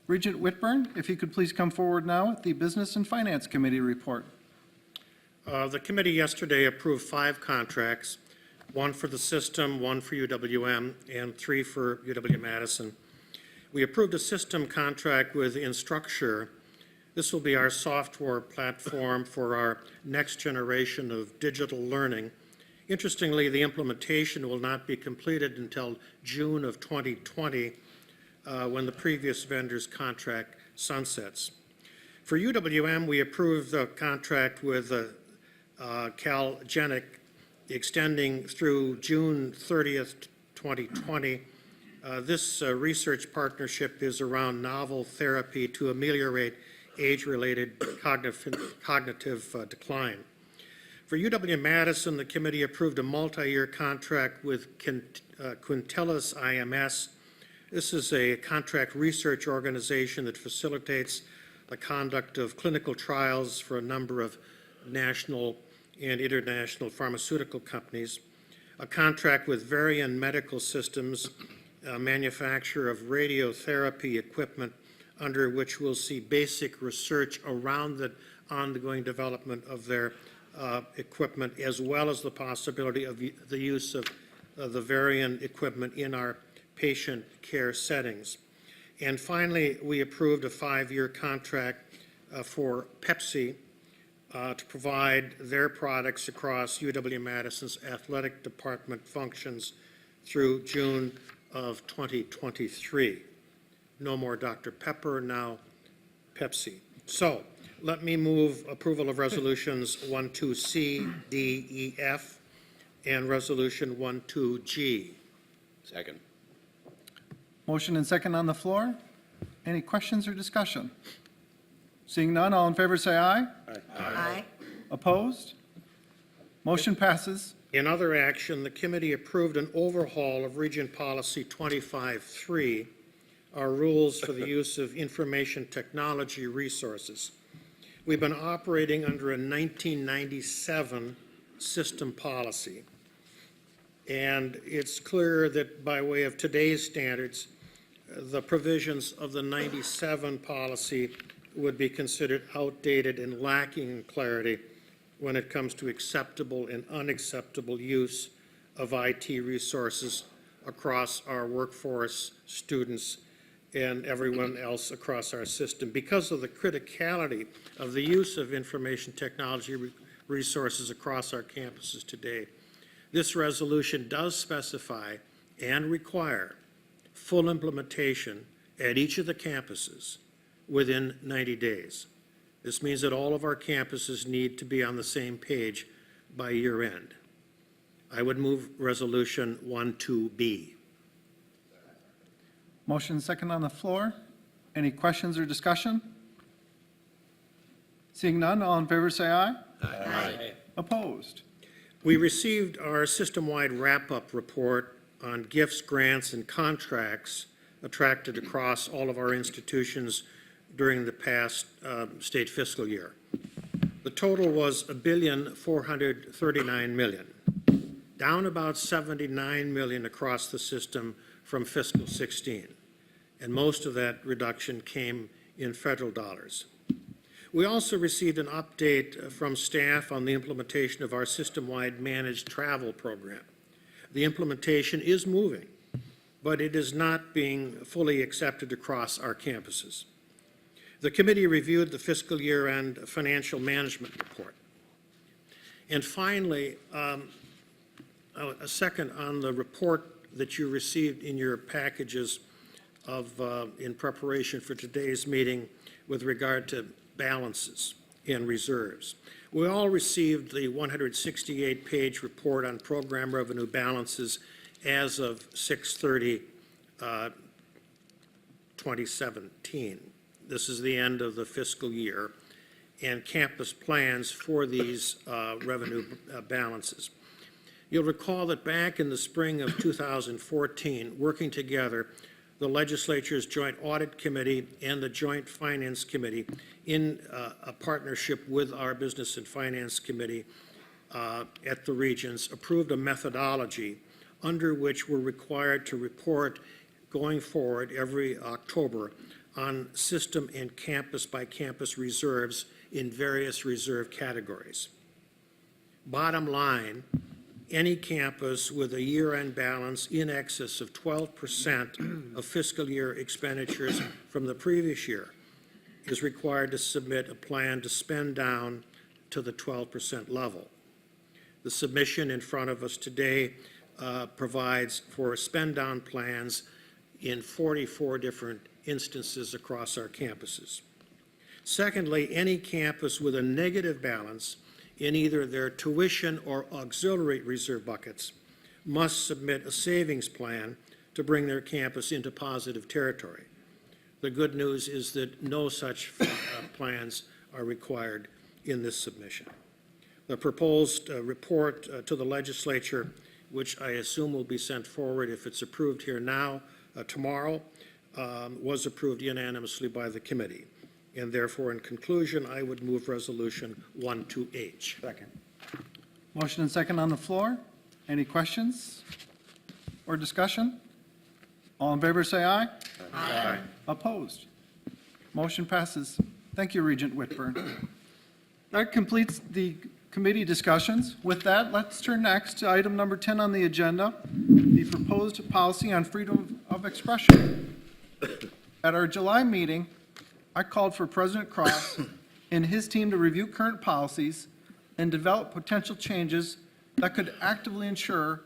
Regent Whitburn, if you could please come forward now with the Business and Finance Committee report. The committee yesterday approved 5 contracts, 1 for the system, 1 for UWM, and 3 for UW-Madison. We approved a system contract with Instructure. This will be our software platform for our next generation of digital learning. Interestingly, the implementation will not be completed until June of 2020, when the previous vendor's contract sunsets. For UWM, we approved the contract with CalGenic extending through June 30th, 2020. This research partnership is around novel therapy to ameliorate age-related cognitive decline. For UW-Madison, the committee approved a multi-year contract with Quintilis IMS. This is a contract research organization that facilitates the conduct of clinical trials for a number of national and international pharmaceutical companies. A contract with Varian Medical Systems, a manufacturer of radiotherapy equipment, under which we'll see basic research around the ongoing development of their equipment, as well as the possibility of the use of the Varian equipment in our patient care settings. And finally, we approved a 5-year contract for Pepsi to provide their products across UW-Madison's athletic department functions through June of 2023. No more Dr. Pepper, now Pepsi. So let me move approval of resolutions 12C, D, E, F, and resolution 12G. Second. Motion and second on the floor. Any questions or discussion? Seeing none, all in favor say aye. Aye. Opposed? Motion passes. In other action, the committee approved an overhaul of Regent Policy 25-3, our rules for the use of information technology resources. We've been operating under a 1997 system policy. And it's clear that by way of today's standards, the provisions of the 97 policy would be considered outdated and lacking in clarity. when it comes to acceptable and unacceptable use of IT resources across our workforce, students, and everyone else across our system. Because of the criticality of the use of information technology resources across our campuses today, this resolution does specify and require full implementation at each of the campuses within 90 days. This means that all of our campuses need to be on the same page by year end. I would move Resolution 12B. Motion second on the floor. Any questions or discussion? Seeing none, all in favor say aye. Aye. Opposed? We received our system-wide wrap-up report on gifts, grants, and contracts attracted across all of our institutions during the past state fiscal year. The total was $1,439 million, down about $79 million across the system from fiscal 16, and most of that reduction came in federal dollars. We also received an update from staff on the implementation of our system-wide managed travel program. The implementation is moving, but it is not being fully accepted across our campuses. The committee reviewed the fiscal year-end financial management report. And finally, a second on the report that you received in your packages in preparation for today's meeting with regard to balances and reserves. We all received the 168-page report on program revenue balances as of 6/30/2017. This is the end of the fiscal year, and campus plans for these revenue balances. You'll recall that back in the spring of 2014, working together, the legislature's Joint Audit Committee and the Joint Finance Committee, in a partnership with our Business and Finance Committee at the Regents, approved a methodology under which we're required to report going forward every October on system and campus-by-campus reserves in various reserve categories. Bottom line, any campus with a year-end balance in excess of 12% of fiscal year expenditures from the previous year is required to submit a plan to spend down to the 12% level. The submission in front of us today provides for spend-down plans in 44 different instances across our campuses. Secondly, any campus with a negative balance in either their tuition or auxiliary reserve buckets must submit a savings plan to bring their campus into positive territory. The good news is that no such plans are required in this submission. The proposed report to the legislature, which I assume will be sent forward if it's approved here now, tomorrow, was approved unanimously by the committee. And therefore, in conclusion, I would move Resolution 12H. Second. Motion and second on the floor. Any questions or discussion? All in favor say aye. Aye. Opposed? Motion passes. Thank you, Regent Whitburn. That completes the committee discussions. With that, let's turn next to item number 10 on the agenda, the proposed policy on freedom of expression. At our July meeting, I called for President Cross and his team to review current policies and develop potential changes that could actively ensure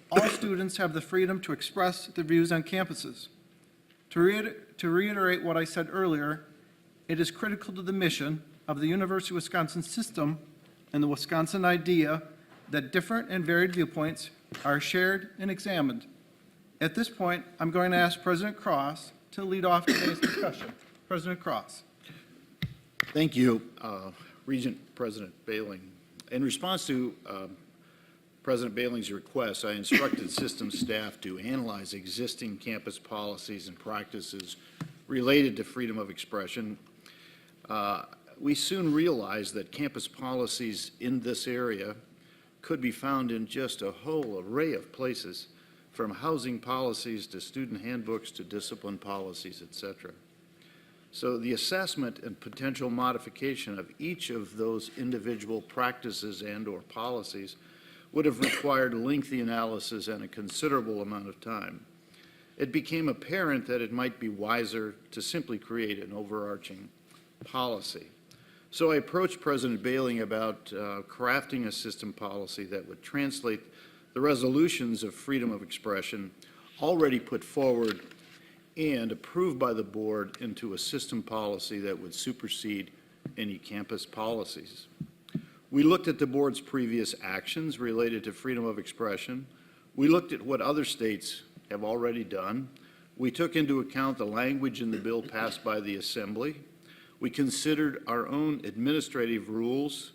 all students have the freedom to express their views on campuses. To reiterate what I said earlier, it is critical to the mission of the University of Wisconsin system and the Wisconsin idea that different and varied viewpoints are shared and examined. At this point, I'm going to ask President Cross to lead off today's discussion. President Cross. Thank you, Regent President Bailing. In response to President Bailing's request, I instructed system staff to analyze existing campus policies and practices related to freedom of expression. We soon realized that campus policies in this area could be found in just a whole array of places, from housing policies to student handbooks to discipline policies, etc. So the assessment and potential modification of each of those individual practices and/or policies would have required lengthy analysis and a considerable amount of time. It became apparent that it might be wiser to simply create an overarching policy. So I approached President Bailey about crafting a system policy that would translate the resolutions of freedom of expression already put forward and approved by the board into a system policy that would supersede any campus policies. We looked at the board's previous actions related to freedom of expression. We looked at what other states have already done. We took into account the language in the bill passed by the Assembly. We considered our own administrative rules,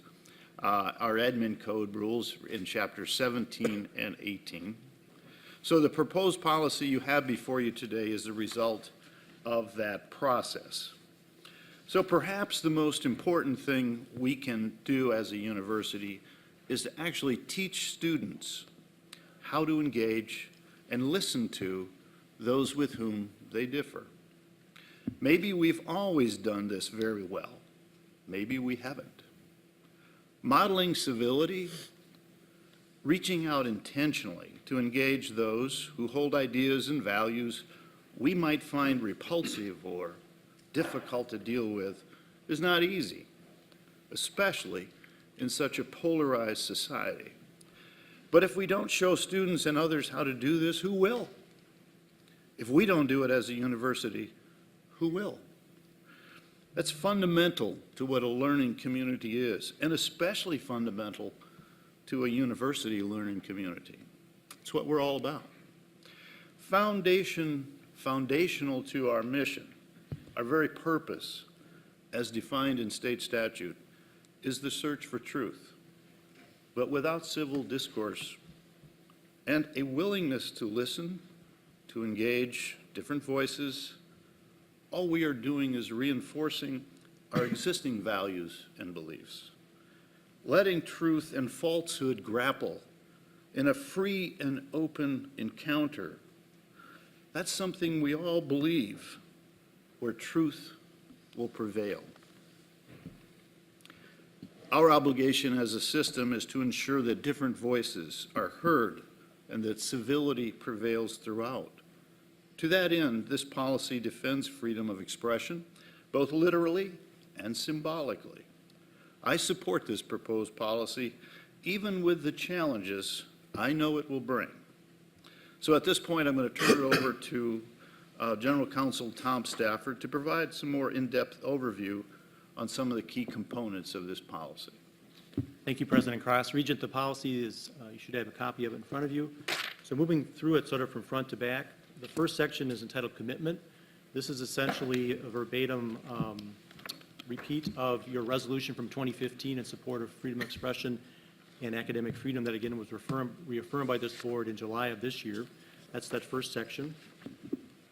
our admin code rules in Chapter 17 and 18. So the proposed policy you have before you today is the result of that process. So perhaps the most important thing we can do as a university is to actually teach students how to engage and listen to those with whom they differ. Maybe we've always done this very well. Maybe we haven't. Modeling civility, reaching out intentionally to engage those who hold ideas and values we might find repulsive or difficult to deal with is not easy, especially in such a polarized society. But if we don't show students and others how to do this, who will? If we don't do it as a university, who will? That's fundamental to what a learning community is, and especially fundamental to a university learning community. It's what we're all about. Foundational to our mission, our very purpose, as defined in state statute, is the search for truth. But without civil discourse and a willingness to listen, to engage different voices, all we are doing is reinforcing our existing values and beliefs. Letting truth and falsehood grapple in a free and open encounter, that's something we all believe, where truth will prevail. Our obligation as a system is to ensure that different voices are heard and that civility prevails throughout. To that end, this policy defends freedom of expression, both literally and symbolically. I support this proposed policy, even with the challenges I know it will bring. So at this point, I'm going to turn it over to General Counsel Tom Stafford to provide some more in-depth overview on some of the key components of this policy. Thank you, President Cross. Regent, the policy is, you should have a copy of it in front of you. So moving through it sort of from front to back, the first section is entitled Commitment. This is essentially a verbatim repeat of your resolution from 2015 in support of freedom of expression and academic freedom that again was reaffirmed by this board in July of this year. That's that first section.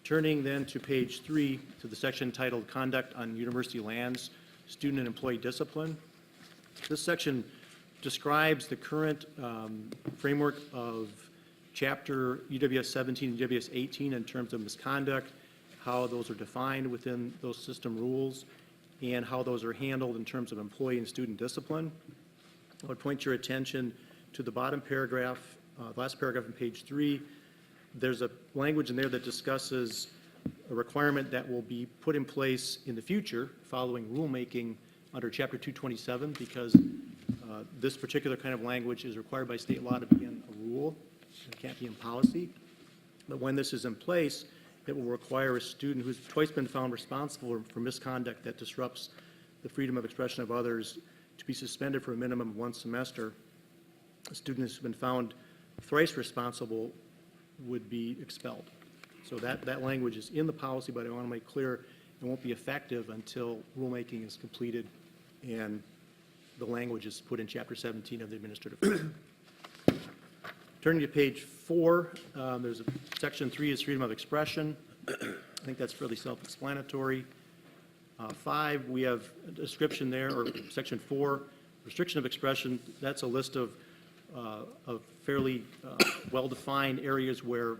Turning then to page 3 to the section titled Conduct on University Lands, Student and Employee Discipline. This section describes the current framework of chapter UW-17 and UW-18 in terms of misconduct, how those are defined within those system rules, and how those are handled in terms of employee and student discipline. I would point your attention to the bottom paragraph, last paragraph on page 3. There's a language in there that discusses a requirement that will be put in place in the future following rulemaking under Chapter 227, because this particular kind of language is required by state law to be in a rule. It can't be in policy. But when this is in place, it will require a student who's twice been found responsible for misconduct that disrupts the freedom of expression of others to be suspended for a minimum of 1 semester. A student who's been found thrice responsible would be expelled. So that language is in the policy, but I want to make clear it won't be effective until rulemaking is completed and the language is put in Chapter 17 of the Administrative Code. Turning to page 4, there's section 3 is freedom of expression. I think that's fairly self-explanatory. 5, we have a description there, or section 4, restriction of expression. That's a list of fairly well-defined areas where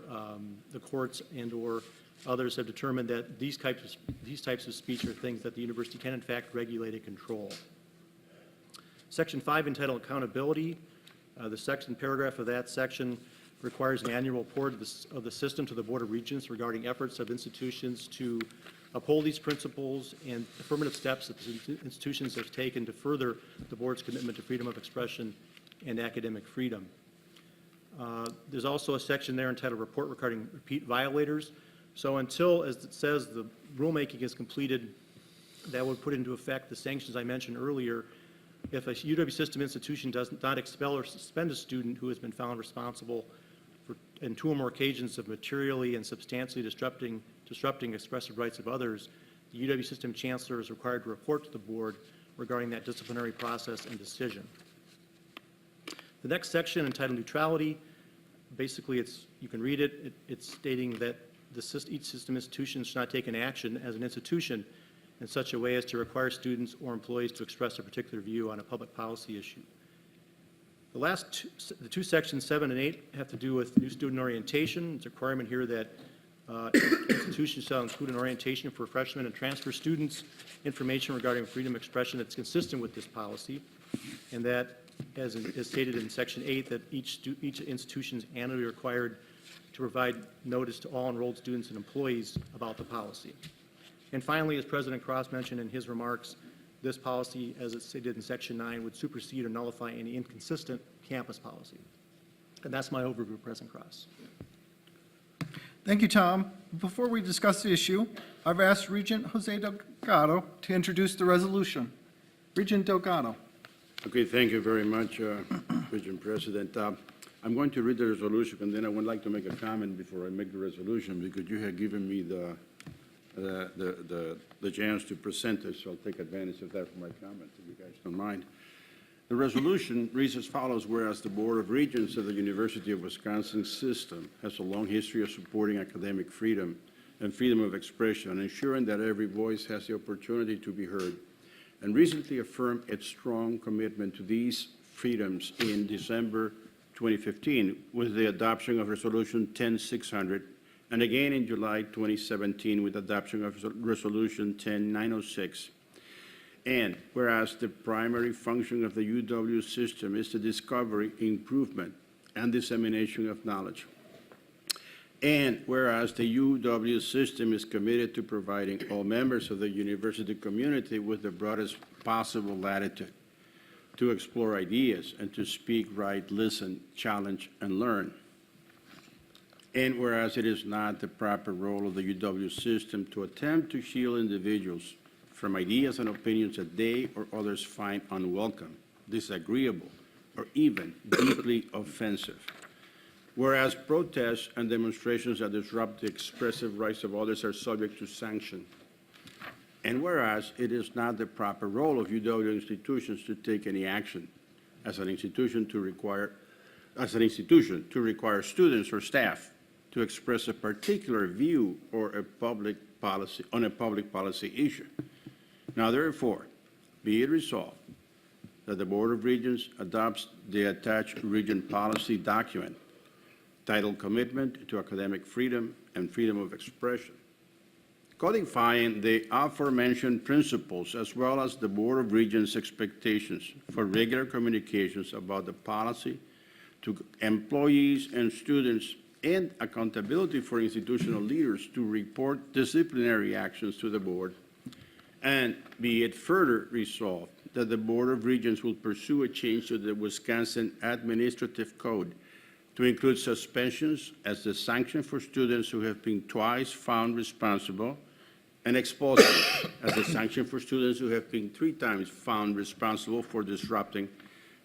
the courts and/or Others have determined that these types of speech are things that the university can in fact regulate and control. Section 5 entitled Accountability, the section paragraph of that section requires an annual report of the system to the Board of Regents regarding efforts of institutions to uphold these principles and affirmative steps that the institutions have taken to further the board's commitment to freedom of expression and academic freedom. There's also a section there entitled Report regarding repeat violators. So until, as it says, the rulemaking is completed, that would put into effect the sanctions I mentioned earlier. If a UW system institution does not expel or suspend a student who has been found responsible for, in 2 or more occasions of materially and substantially disrupting expressive rights of others, the UW system chancellor is required to report to the board regarding that disciplinary process and decision. The next section entitled Neutrality, basically you can read it, it's stating that each system institution should not take an action as an institution in such a way as to require students or employees to express a particular view on a public policy issue. The two sections 7 and 8 have to do with new student orientation. It's a requirement here that institutions shall include an orientation for freshmen and transfer students, information regarding freedom of expression that's consistent with this policy, and that, as is stated in section 8, that each institution is annually required to provide notice to all enrolled students and employees about the policy. And finally, as President Cross mentioned in his remarks, this policy, as it's stated in section 9, would supersede or nullify any inconsistent campus policy. And that's my overview, President Cross. Thank you, Tom. Before we discuss the issue, I've asked Regent Jose Delgado to introduce the resolution. Regent Delgado. Okay, thank you very much, Regent President. I'm going to read the resolution, and then I would like to make a comment before I make the resolution, because you have given me the chance to present it, so I'll take advantage of that for my comment, if you guys don't mind. The resolution reads as follows: whereas the Board of Regents of the University of Wisconsin system has a long history of supporting academic freedom and freedom of expression, and ensuring that every voice has the opportunity to be heard, and recently affirmed its strong commitment to these freedoms in December 2015 with the adoption of Resolution 10600, and again in July 2017 with adoption of Resolution 10906. And whereas the primary function of the UW system is the discovery, improvement, and dissemination of knowledge. And whereas the UW system is committed to providing all members of the university community with the broadest possible latitude to explore ideas and to speak, write, listen, challenge, and learn. And whereas it is not the proper role of the UW system to attempt to shield individuals from ideas and opinions that they or others find unwelcome, disagreeable, or even deeply offensive. Whereas protests and demonstrations that disrupt the expressive rights of others are subject to sanction. And whereas it is not the proper role of UW institutions to take any action as an institution to require students or staff to express a particular view or a public policy on a public policy issue. Now therefore, be it resolved that the Board of Regents adopts the attached Regent policy document titled Commitment to Academic Freedom and Freedom of Expression, codifying the aforementioned principles as well as the Board of Regents' expectations for regular communications about the policy to employees and students, and accountability for institutional leaders to report disciplinary actions to the board. And be it further resolved that the Board of Regents will pursue a change to the Wisconsin Administrative Code to include suspensions as the sanction for students who have been twice found responsible, and expulsion as the sanction for students who have been 3 times found responsible for disrupting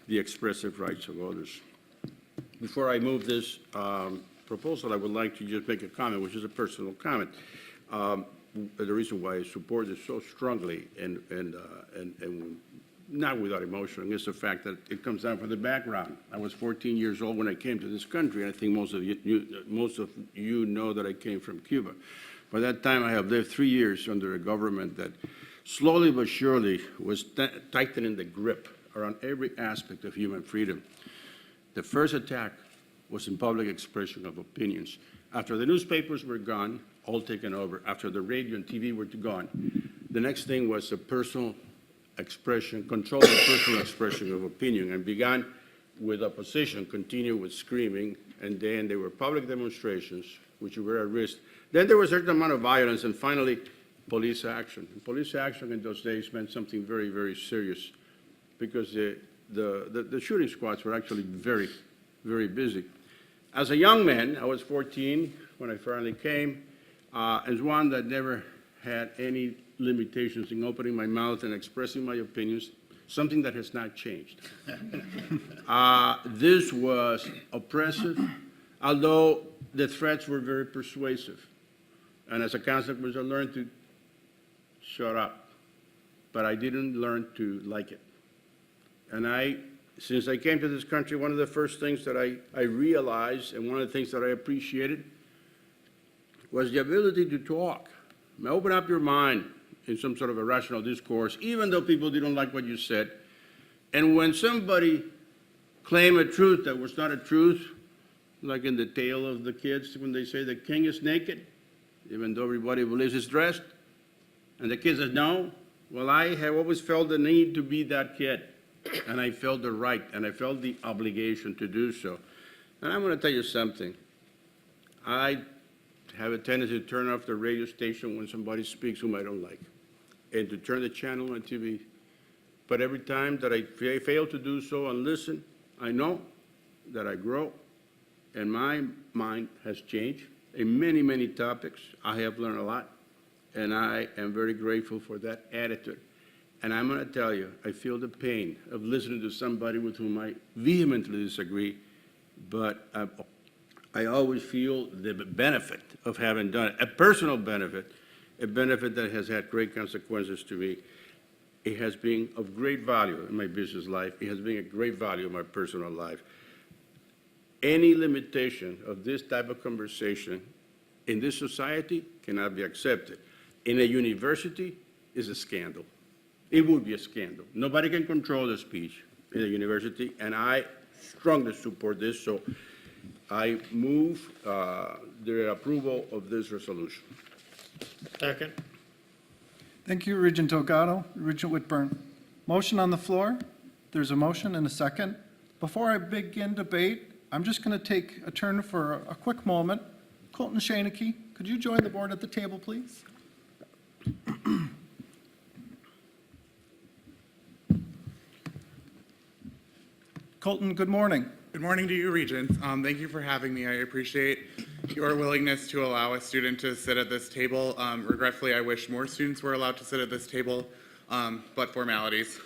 the expressive rights of others. Before I move this proposal, I would like to just make a comment, which is a personal comment. The reason why I support this so strongly and not without emotion is the fact that it comes down from the background. I was 14 years old when I came to this country, and I think most of you know that I came from Cuba. By that time, I have lived 3 years under a government that slowly but surely was tightening the grip around every aspect of human freedom. The first attack was in public expression of opinions. After the newspapers were gone, all taken over, after the radio and TV were gone, the next thing was a personal expression, control the personal expression of opinion, and began with opposition, continued with screaming, and then there were public demonstrations, which were at risk. Then there was a certain amount of violence, and finally, police action. And police action in those days meant something very, very serious, because the shooting squads were actually very, very busy. As a young man, I was 14 when I finally came, as one that never had any limitations in opening my mouth and expressing my opinions, something that has not changed. This was oppressive, although the threats were very persuasive. And as a consequence, I learned to shut up. But I didn't learn to like it. And since I came to this country, one of the first things that I realized, and one of the things that I appreciated, was the ability to talk. Open up your mind in some sort of a rational discourse, even though people didn't like what you said. And when somebody claimed a truth that was not a truth, like in the tale of the kids when they say the king is naked, even though everybody believes he's dressed, and the kid says no, well, I have always felt the need to be that kid, and I felt the right, and I felt the obligation to do so. And I'm going to tell you something. I have a tendency to turn off the radio station when somebody speaks whom I don't like, and to turn the channel on TV. But every time that I fail to do so and listen, I know that I grow, and my mind has changed in many, many topics. I have learned a lot, and I am very grateful for that attitude. And I'm going to tell you, I feel the pain of listening to somebody with whom I vehemently disagree, but I always feel the benefit of having done it, a personal benefit, a benefit that has had great consequences to me. It has been of great value in my business life. It has been a great value in my personal life. Any limitation of this type of conversation in this society cannot be accepted. In a university is a scandal. It would be a scandal. Nobody can control the speech in a university, and I strongly support this. So I move the approval of this resolution. Second. Thank you, Regent Delgado. Regent Whitburn. Motion on the floor. There's a motion and a second. Before I begin debate, I'm just going to take a turn for a quick moment. Colton Shaneke, could you join the board at the table, please? Colton, good morning. Good morning to you, Regents. Thank you for having me. I appreciate your willingness to allow a student to sit at this table. Regretfully, I wish more students were allowed to sit at this table, but formalities.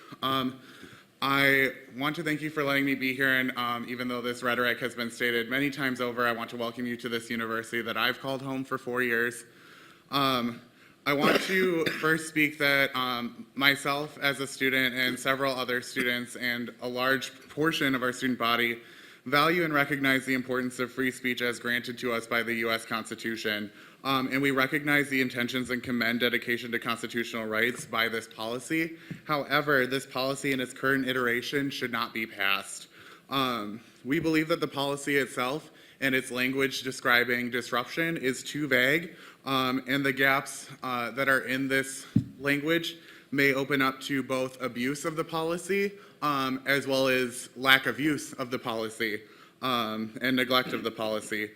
I want to thank you for letting me be here, and even though this rhetoric has been stated many times over, I want to welcome you to this university that I've called home for 4 years. I want to first speak that myself as a student and several other students and a large portion of our student body value and recognize the importance of free speech as granted to us by the U.S. Constitution. And we recognize the intentions and commend dedication to constitutional rights by this policy. However, this policy in its current iteration should not be passed. We believe that the policy itself and its language describing disruption is too vague, and the gaps that are in this language may open up to both abuse of the policy as well as lack of use of the policy and neglect of the policy.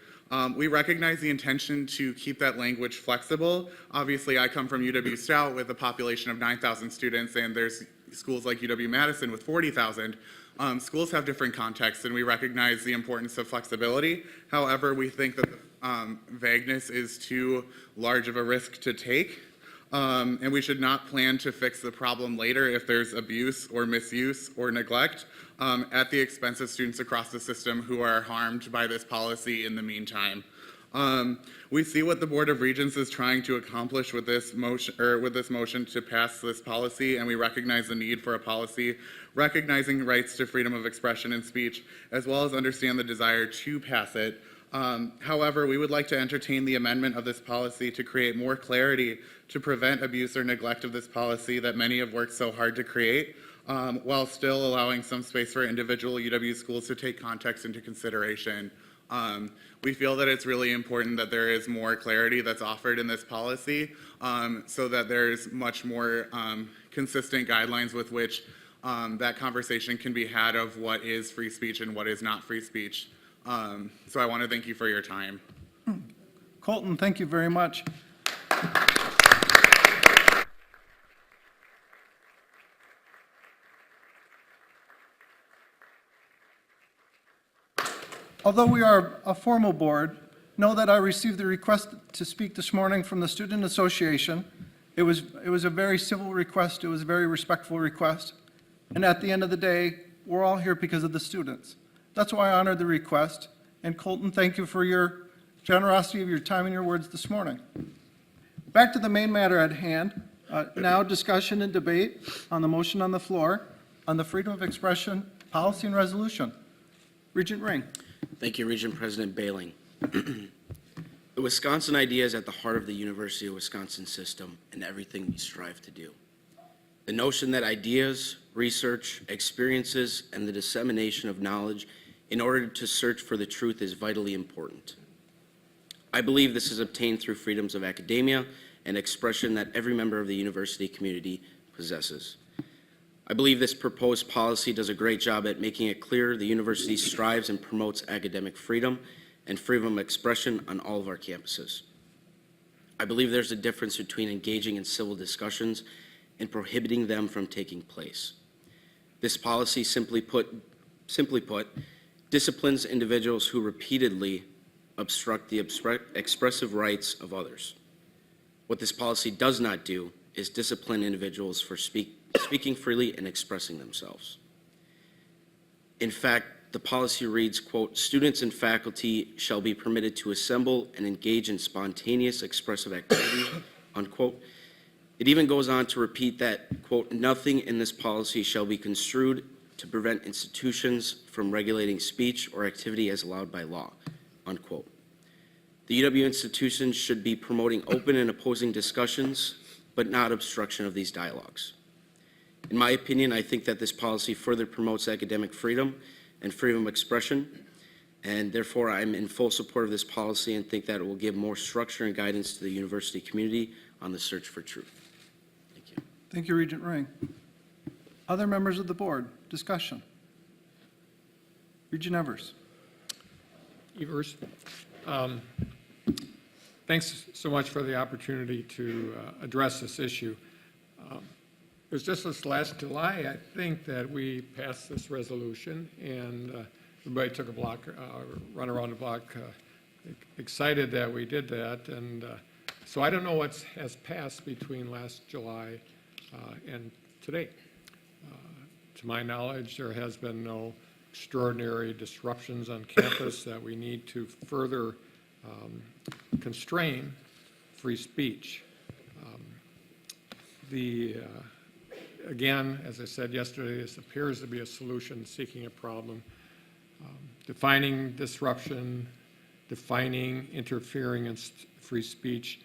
We recognize the intention to keep that language flexible. Obviously, I come from UW-Stout with a population of 9,000 students, and there's schools like UW-Madison with 40,000. Schools have different contexts, and we recognize the importance of flexibility. However, we think that vagueness is too large of a risk to take, and we should not plan to fix the problem later if there's abuse or misuse or neglect at the expense of students across the system who are harmed by this policy in the meantime. We see what the Board of Regents is trying to accomplish with this motion to pass this policy, and we recognize the need for a policy recognizing rights to freedom of expression and speech, as well as understand the desire to pass it. However, we would like to entertain the amendment of this policy to create more clarity to prevent abuse or neglect of this policy that many have worked so hard to create, while still allowing some space for individual UW schools to take context into consideration We feel that it's really important that there is more clarity that's offered in this policy, so that there's much more consistent guidelines with which that conversation can be had of what is free speech and what is not free speech. So I want to thank you for your time. Colton, thank you very much. Although we are a formal board, know that I received the request to speak this morning from the Student Association. It was a very civil request. It was a very respectful request. And at the end of the day, we're all here because of the students. That's why I honored the request. And Colton, thank you for your generosity of your time and your words this morning. Back to the main matter at hand. Now discussion and debate on the motion on the floor on the freedom of expression policy and resolution. Regent Ring. Thank you, Regent President Bailing. The Wisconsin idea is at the heart of the University of Wisconsin system and everything we strive to do. The notion that ideas, research, experiences, and the dissemination of knowledge in order to search for the truth is vitally important. I believe this is obtained through freedoms of academia and expression that every member of the university community possesses. I believe this proposed policy does a great job at making it clear the university strives and promotes academic freedom and freedom of expression on all of our campuses. I believe there's a difference between engaging in civil discussions and prohibiting them from taking place. This policy, simply put, disciplines individuals who repeatedly obstruct the expressive rights of others. What this policy does not do is discipline individuals for speaking freely and expressing themselves. In fact, the policy reads, quote, "Students and faculty shall be permitted to assemble and engage in spontaneous expressive activity," unquote. It even goes on to repeat that, quote, "Nothing in this policy shall be construed to prevent institutions from regulating speech or activity as allowed by law," unquote. The UW institutions should be promoting open and opposing discussions, but not obstruction of these dialogues. In my opinion, I think that this policy further promotes academic freedom and freedom of expression, and therefore I'm in full support of this policy and think that it will give more structure and guidance to the university community on the search for truth. Thank you. Thank you, Regent Ring. Other members of the board, discussion. Regent Evers. Evers. Thanks so much for the opportunity to address this issue. It was just this last July, I think, that we passed this resolution, and everybody took a run around the block, excited that we did that. And so I don't know what has passed between last July and today. To my knowledge, there has been no extraordinary disruptions on campus that we need to further constrain free speech. Again, as I said yesterday, this appears to be a solution seeking a problem. Defining disruption, defining interfering in free speech.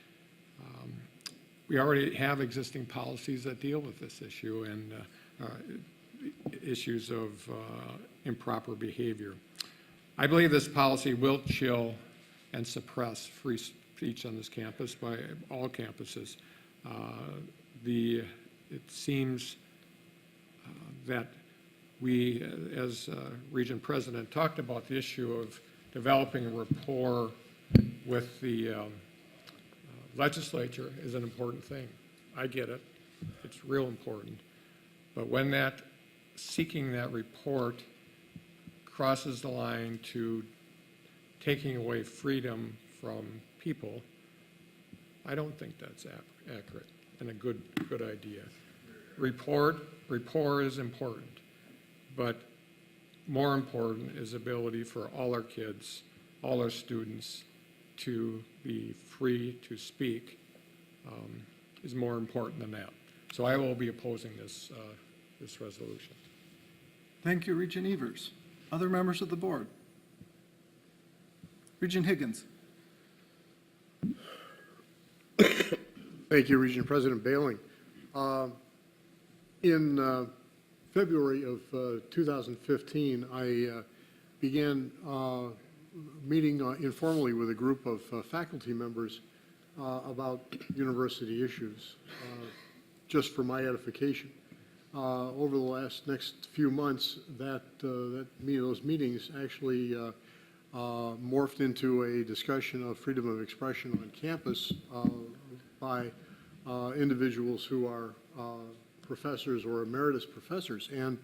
We already have existing policies that deal with this issue and issues of improper behavior. I believe this policy will chill and suppress free speech on this campus by all campuses. It seems that we, as Regent President, talked about the issue of developing a rapport with the legislature is an important thing. I get it. It's real important. But when seeking that report crosses the line to taking away freedom from people, I don't think that's accurate and a good idea. Rapport is important, but more important is ability for all our kids, all our students to be free to speak is more important than that. So I will be opposing this resolution. Thank you, Regent Evers. Other members of the board? Regent Higgins. Thank you, Regent President Bailing. In February of 2015, I began meeting informally with a group of faculty members about university issues, just for my edification. Over the next few months, those meetings actually morphed into a discussion of freedom of expression on campus by individuals who are professors or emeritus professors. And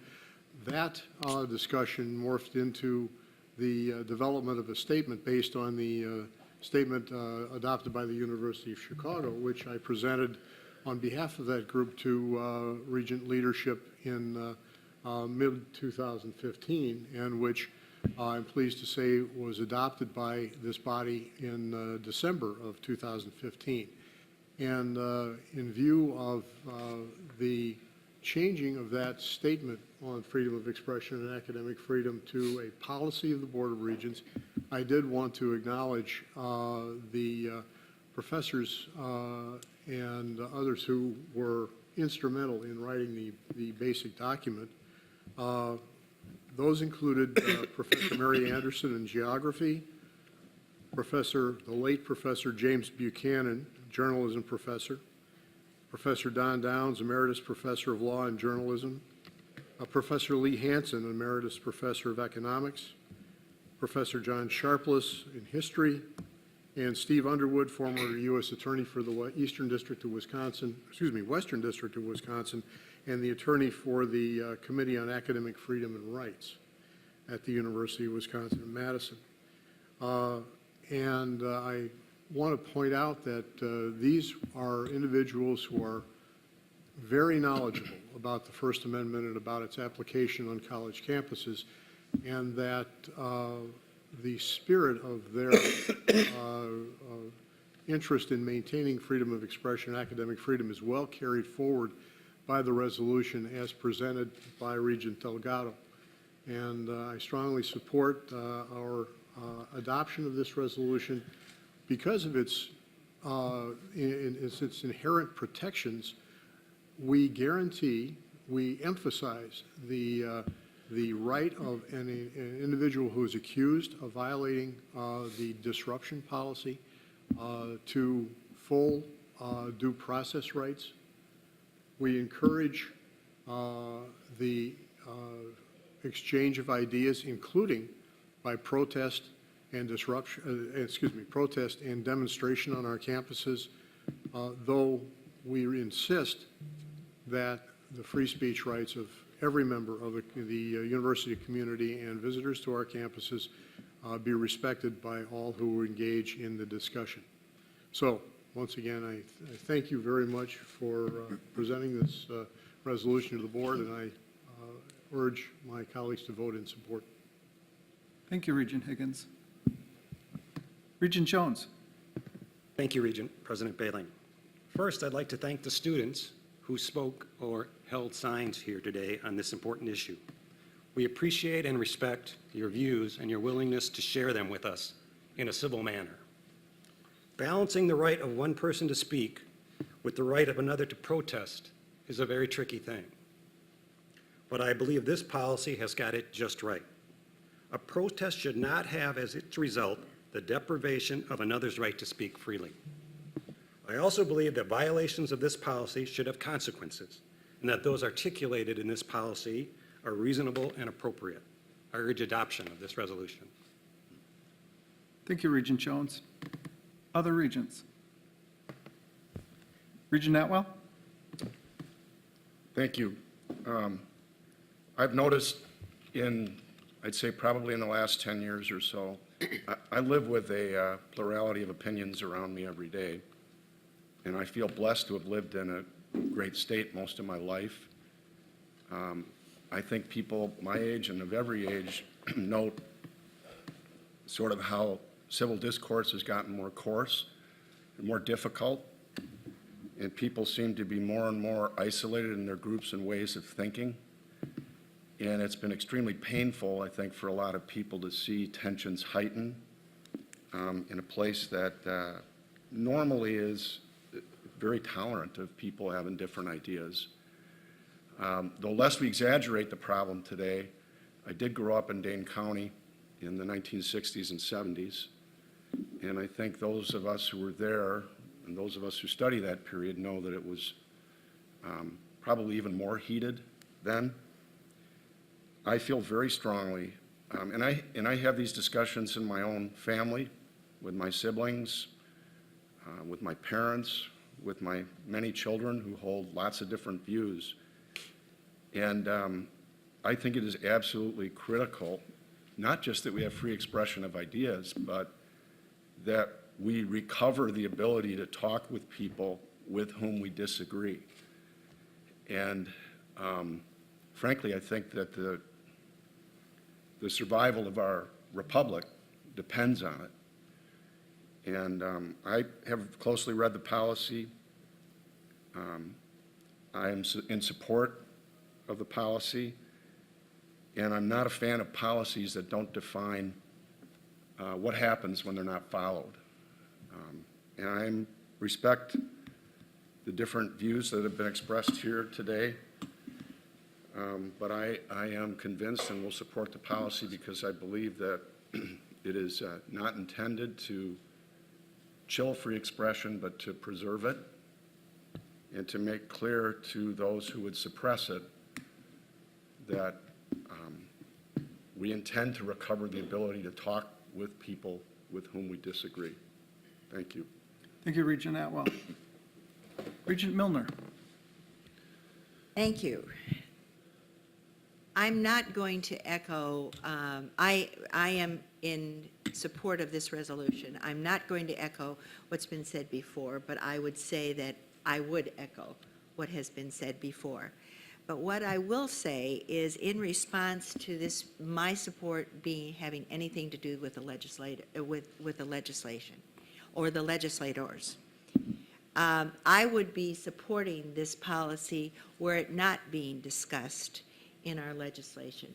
that discussion morphed into the development of a statement based on the statement adopted by the University of Chicago, which I presented on behalf of that group to Regent leadership in mid-2015, and which I'm pleased to say was adopted by this body in December of 2015. And in view of the changing of that statement on freedom of expression and academic freedom to a policy of the Board of Regents, I did want to acknowledge the professors and others who were instrumental in writing the basic document. Those included Professor Mary Anderson in geography, the late Professor James Buchanan, journalism professor, Professor Don Downs, Emeritus Professor of Law and Journalism, Professor Lee Hansen, Emeritus Professor of Economics, Professor John Sharpless in History, and Steve Underwood, former U.S. Attorney for the Western District of Wisconsin, and the Attorney for the Committee on Academic Freedom and Rights at the University of Wisconsin-Madison. I want to point out that these are individuals who are very knowledgeable about the First Amendment and about its application on college campuses, and that the spirit of their interest in maintaining freedom of expression and academic freedom is well carried forward by the resolution as presented by Regent Delgado. And I strongly support our adoption of this resolution because of its inherent protections. We guarantee, we emphasize the right of an individual who is accused of violating the disruption policy to full due process rights. We encourage the exchange of ideas, including by protest and protest and demonstration on our campuses, though we insist that the free speech rights of every member of the university community and visitors to our campuses be respected by all who engage in the discussion. So, once again, I thank you very much for presenting this resolution to the board, and I urge my colleagues to vote in support. Thank you, Regent Higgins. Regent Jones. Thank you, Regent President Bailing. First, I'd like to thank the students who spoke or held signs here today on this important issue. We appreciate and respect your views and your willingness to share them with us in a civil manner. Balancing the right of one person to speak with the right of another to protest is a very tricky thing. But I believe this policy has got it just right. A protest should not have as its result the deprivation of another's right to speak freely. I also believe that violations of this policy should have consequences, and that those articulated in this policy are reasonable and appropriate. I urge adoption of this resolution. Thank you, Regent Jones. Other regents? Regent Atwell? Thank you. I've noticed I'd say probably in the last 10 years or so, I live with a plurality of opinions around me every day, and I feel blessed to have lived in a great state most of my life. I think people my age and of every age note sort of how civil discourse has gotten more coarse and more difficult, and people seem to be more and more isolated in their groups and ways of thinking. And it's been extremely painful, I think, for a lot of people to see tensions heighten in a place that normally is very tolerant of people having different ideas. Though lest we exaggerate the problem today, I did grow up in Dane County, in the 1960s and 70s. And I think those of us who were there and those of us who study that period know that it was probably even more heated then. I feel very strongly, and I have these discussions in my own family, with my siblings, with my parents, with my many children who hold lots of different views. And I think it is absolutely critical, not just that we have free expression of ideas, but that we recover the ability to talk with people with whom we disagree. And frankly, I think that the survival of our republic depends on it. And I have closely read the policy. I am in support of the policy, and I'm not a fan of policies that don't define what happens when they're not followed. And I respect the different views that have been expressed here today, but I am convinced and will support the policy because I believe that it is not intended to chill free expression, but to preserve it and to make clear to those who would suppress it that we intend to recover the ability to talk with people with whom we disagree. Thank you. Thank you, Regent Atwell. Regent Milner. Thank you. I'm not going to echo, I am in support of this resolution. I'm not going to echo what's been said before, but I would say that I would echo what has been said before. But what I will say is in response to this, my support having anything to do with the with the legislation or the legislators. I would be supporting this policy were it not being discussed in our legislation.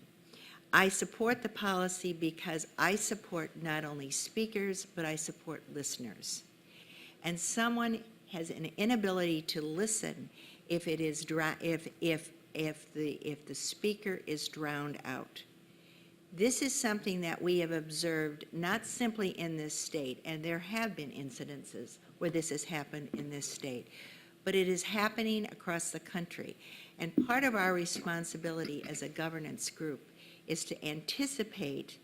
I support the policy because I support not only speakers, but I support listeners. And someone has an inability to listen if it is if the speaker is drowned out. This is something that we have observed not simply in this state, and there have been incidences where this has happened in this state, but it is happening across the country. And part of our responsibility as a governance group is to anticipate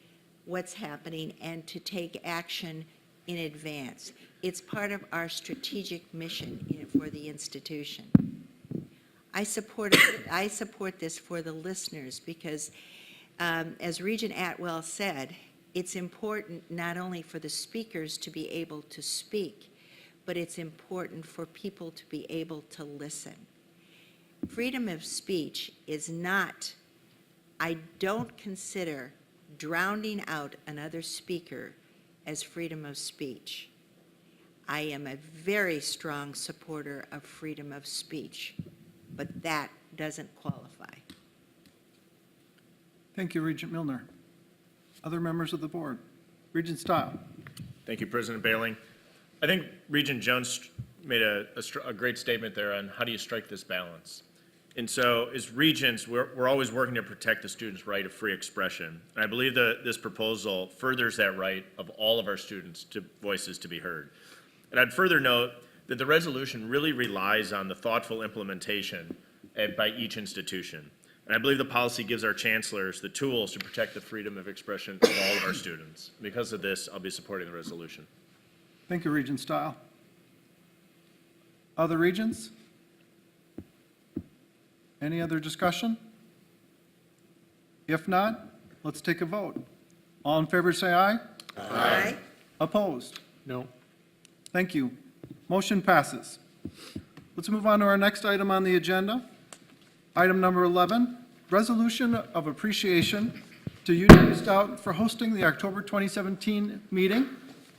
what's happening and to take action in advance. It's part of our strategic mission for the institution. I support this for the listeners because, as Regent Atwell said, it's important not only for the speakers to be able to speak, but it's important for people to be able to listen. Freedom of speech is not, I don't consider drowning out another speaker as freedom of speech. I am a very strong supporter of freedom of speech, but that doesn't qualify. Thank you, Regent Milner. Other members of the board? Regent Stout. Thank you, President Bailing. I think Regent Jones made a great statement there on how do you strike this balance. And so as regents, we're always working to protect the students' right of free expression. And I believe that this proposal furthers that right of all of our students' voices to be heard. And I'd further note that the resolution really relies on the thoughtful implementation by each institution. And I believe the policy gives our chancellors the tools to protect the freedom of expression of all of our students. Because of this, I'll be supporting the resolution. Thank you, Regent Stile. Other regents? Any other discussion? If not, let's take a vote. All in favor say aye. Aye. Opposed? No. Thank you. Motion passes. Let's move on to our next item on the agenda. Item number 11, resolution of appreciation to UW-Stout for hosting the October 2017 meeting.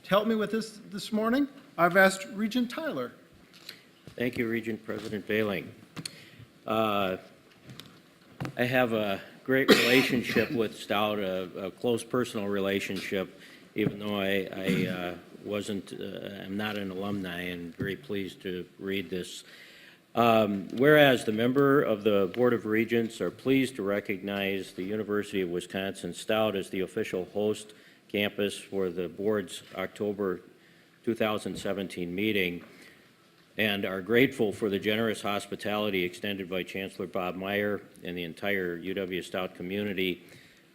To help me with this morning, I've asked Regent Tyler. Thank you, Regent President Bailing. I have a great relationship with Stout, a close personal relationship, even though I'm not an alumni, and very pleased to read this. Whereas the member of the Board of Regents are pleased to recognize the University of Wisconsin-Stout as the official host campus for the board's October 2017 meeting, and are grateful for the generous hospitality extended by Chancellor Bob Meyer and the entire UW-Stout community.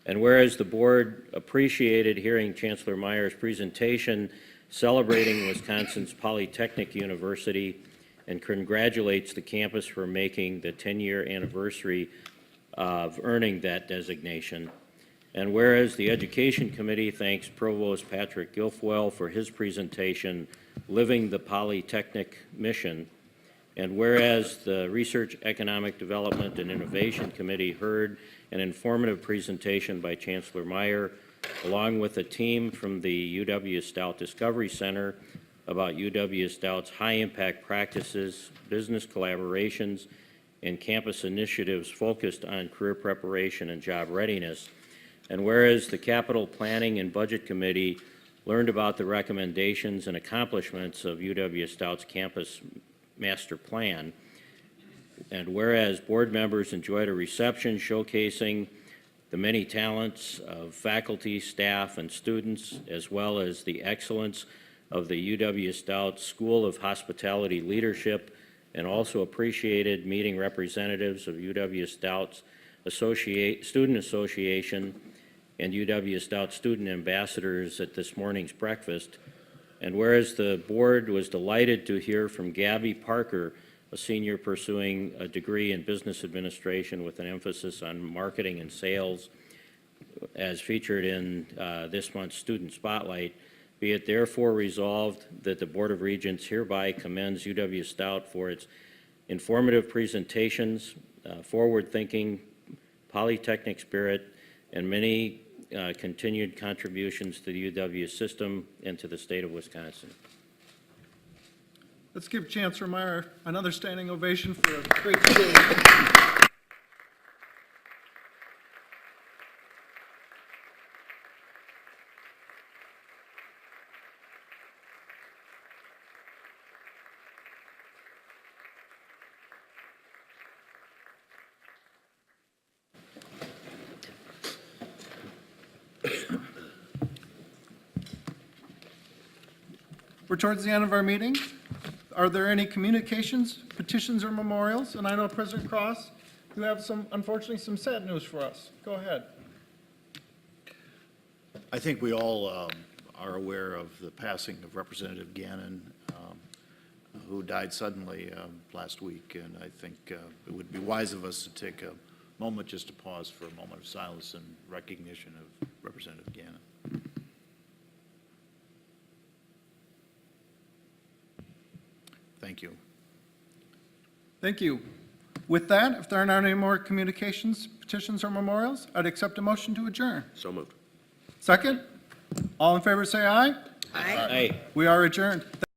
And whereas the board appreciated hearing Chancellor Meyer's presentation celebrating Wisconsin's Polytechnic University and congratulates the campus for making the 10-year anniversary of earning that designation. And whereas the Education Committee thanks Provost Patrick Guilfoyle for his presentation, Living the Polytechnic Mission, and whereas the Research, Economic Development, and Innovation Committee heard an informative presentation by Chancellor Meyer, along with a team from the UW-Stout Discovery Center about UW-Stout's high-impact practices, business collaborations, and campus initiatives focused on career preparation and job readiness. And whereas the Capital Planning and Budget Committee learned about the recommendations and accomplishments of UW-Stout's campus master plan, and whereas board members enjoyed a reception showcasing the many talents of faculty, staff, and students, as well as the excellence of the UW-Stout School of Hospitality Leadership, and also appreciated meeting representatives of UW-Stout's Student Association and UW-Stout student ambassadors at this morning's breakfast. And whereas the board was delighted to hear from Gabby Parker, a senior pursuing a degree in business administration with an emphasis on marketing and sales, as featured in this month's Student Spotlight, be it therefore resolved that the Board of Regents hereby commends UW-Stout for its informative presentations, forward-thinking, polytechnic spirit, and many continued contributions to the UW system and to the state of Wisconsin. Let's give Chancellor Meyer another standing ovation for a great speech. We're towards the end of our meeting. Are there any communications, petitions, or memorials? And I know President Cross, you have unfortunately, some sad news for us. Go ahead. I think we all are aware of the passing of Representative Gannon, who died suddenly last week, and I think it would be wise of us to take a moment just to pause for a moment of silence and recognition of Representative Gannon. Thank you. Thank you. With that, if there are not any more communications, petitions, or memorials, I'd accept a motion to adjourn. So moved. Second? All in favor say aye. Aye. We are adjourned.